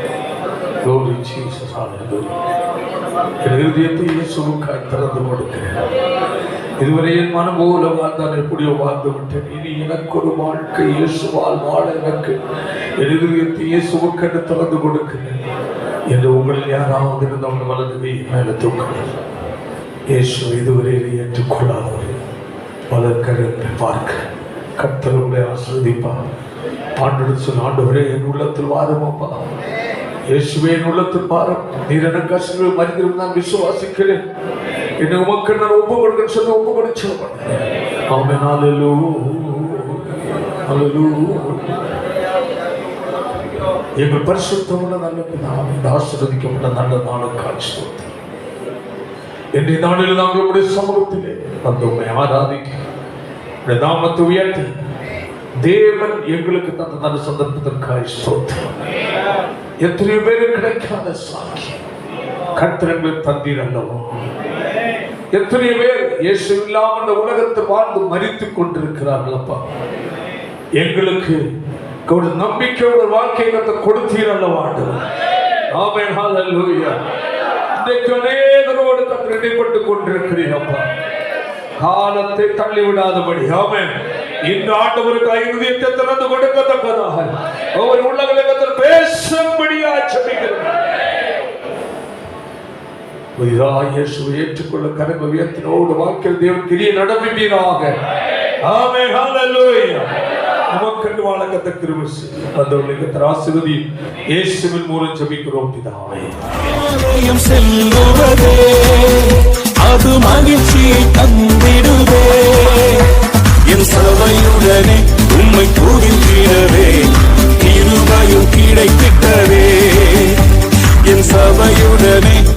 Glory Jesus. Hallelujah. என் இருதயத்தை இயேசுவுக்காய் திறந்து கொடுக்கிறேன். இதுவரை என் மனம் போல வாழ்ந்தான், எப்படியோ வாழ்ந்து விட்டேன். இனி எனக்கு ஒரு வாழ்க்கை இயேசுவால் வாழ எனக்கு என் இருதயத்தை இயேசுவுக்கு திறந்து கொடுக்கிறேன் என்று உங்களில் யாராவது இருந்தவங்க வலதுவை மேல தூக்கணும். இயேசு இதுவரையில் ஏற்றுக்கொள்ளாதவர்கள் வளர்க்க பார்க்க கர்த்தர் உங்களை ஆசீர்வதிப்பார். ஆண்டவர் சொன்ன, ஆண்டவரே என் உள்ளத்தில் வாருமப்பா, இயேசுவே என் உள்ளத்தில் பாரும், நீர் எனக்கு அசுவை மனிதரும் நான் விசுவாசிக்கிறேன், என்னை உமக்கு நான் ஒப்பு கொடுக்க சொன்ன ஒப்பு கொடுக்க சொல்லுவேன். ஆமென். ஹல்லேலூயா. எங்கள் பரிசுத்தமுள்ள நல்ல பிதாவே, ஆசீர்வதிக்கப்பட்ட நல்ல நாளுக்கு ஸ்தோத்திரம். இன்றைய நாளில் நாங்கள் உடைய சமூகத்திலே வந்து உம்மை ஆராதிக்க, உடைய நாமத்தை உயர்த்தி தேவன் எங்களுக்கு தந்த நல்ல சந்தர்ப்பத்திற்காக ஸ்தோத்திரம். எத்தனையோ பேரு கிடைக்காத சாட்சி கர்த்தர் தந்தீர் அல்லவோ. எத்தனையோ பேர் இயேசு இல்லாமல் இந்த உலகத்தில் வாழ்ந்து மரித்துக் கொண்டிருக்கிறார்கள். அப்பா, எங்களுக்கு ஒரு நம்பிக்கையோட வாழ்க்கையை கொடுத்தீர் அல்லவா ஆண்டவர். ஆமென். ஹல்லேலூயா. இன்றைக்கு அநேகரோடு கர்த்தர் இடைப்பட்டுக் கொண்டிருக்கிறீர் அப்பா, காலத்தை தள்ளிவிடாதபடி. ஆமென். இந்த ஆண்டவருக்கு இருதயத்தை திறந்து கொடுக்கத்தக்கதாக ஒவ்வொரு உள்ளங்களை கர்த்தர் பேசும்படியா ஜெபிக்கிறேன். இயேசுவை ஏற்றுக்கொள்ள கரங்கள் உயர்த்தினோடு வாழ்க்கையில் தேவன் கிரியை நடப்பிப்பீராக. ஆமென். ஹல்லேலூயா. நமக்கு வாழ கர்த்தர் கிருபை செய்யும். வந்தவர்களை கர்த்தர் ஆசீர்வதி. இயேசுவின் மூலம் ஜெபிக்கிறோம் பிதாவே. செல்லுவதே அது மகிழ்ச்சியை தந்திடுவே.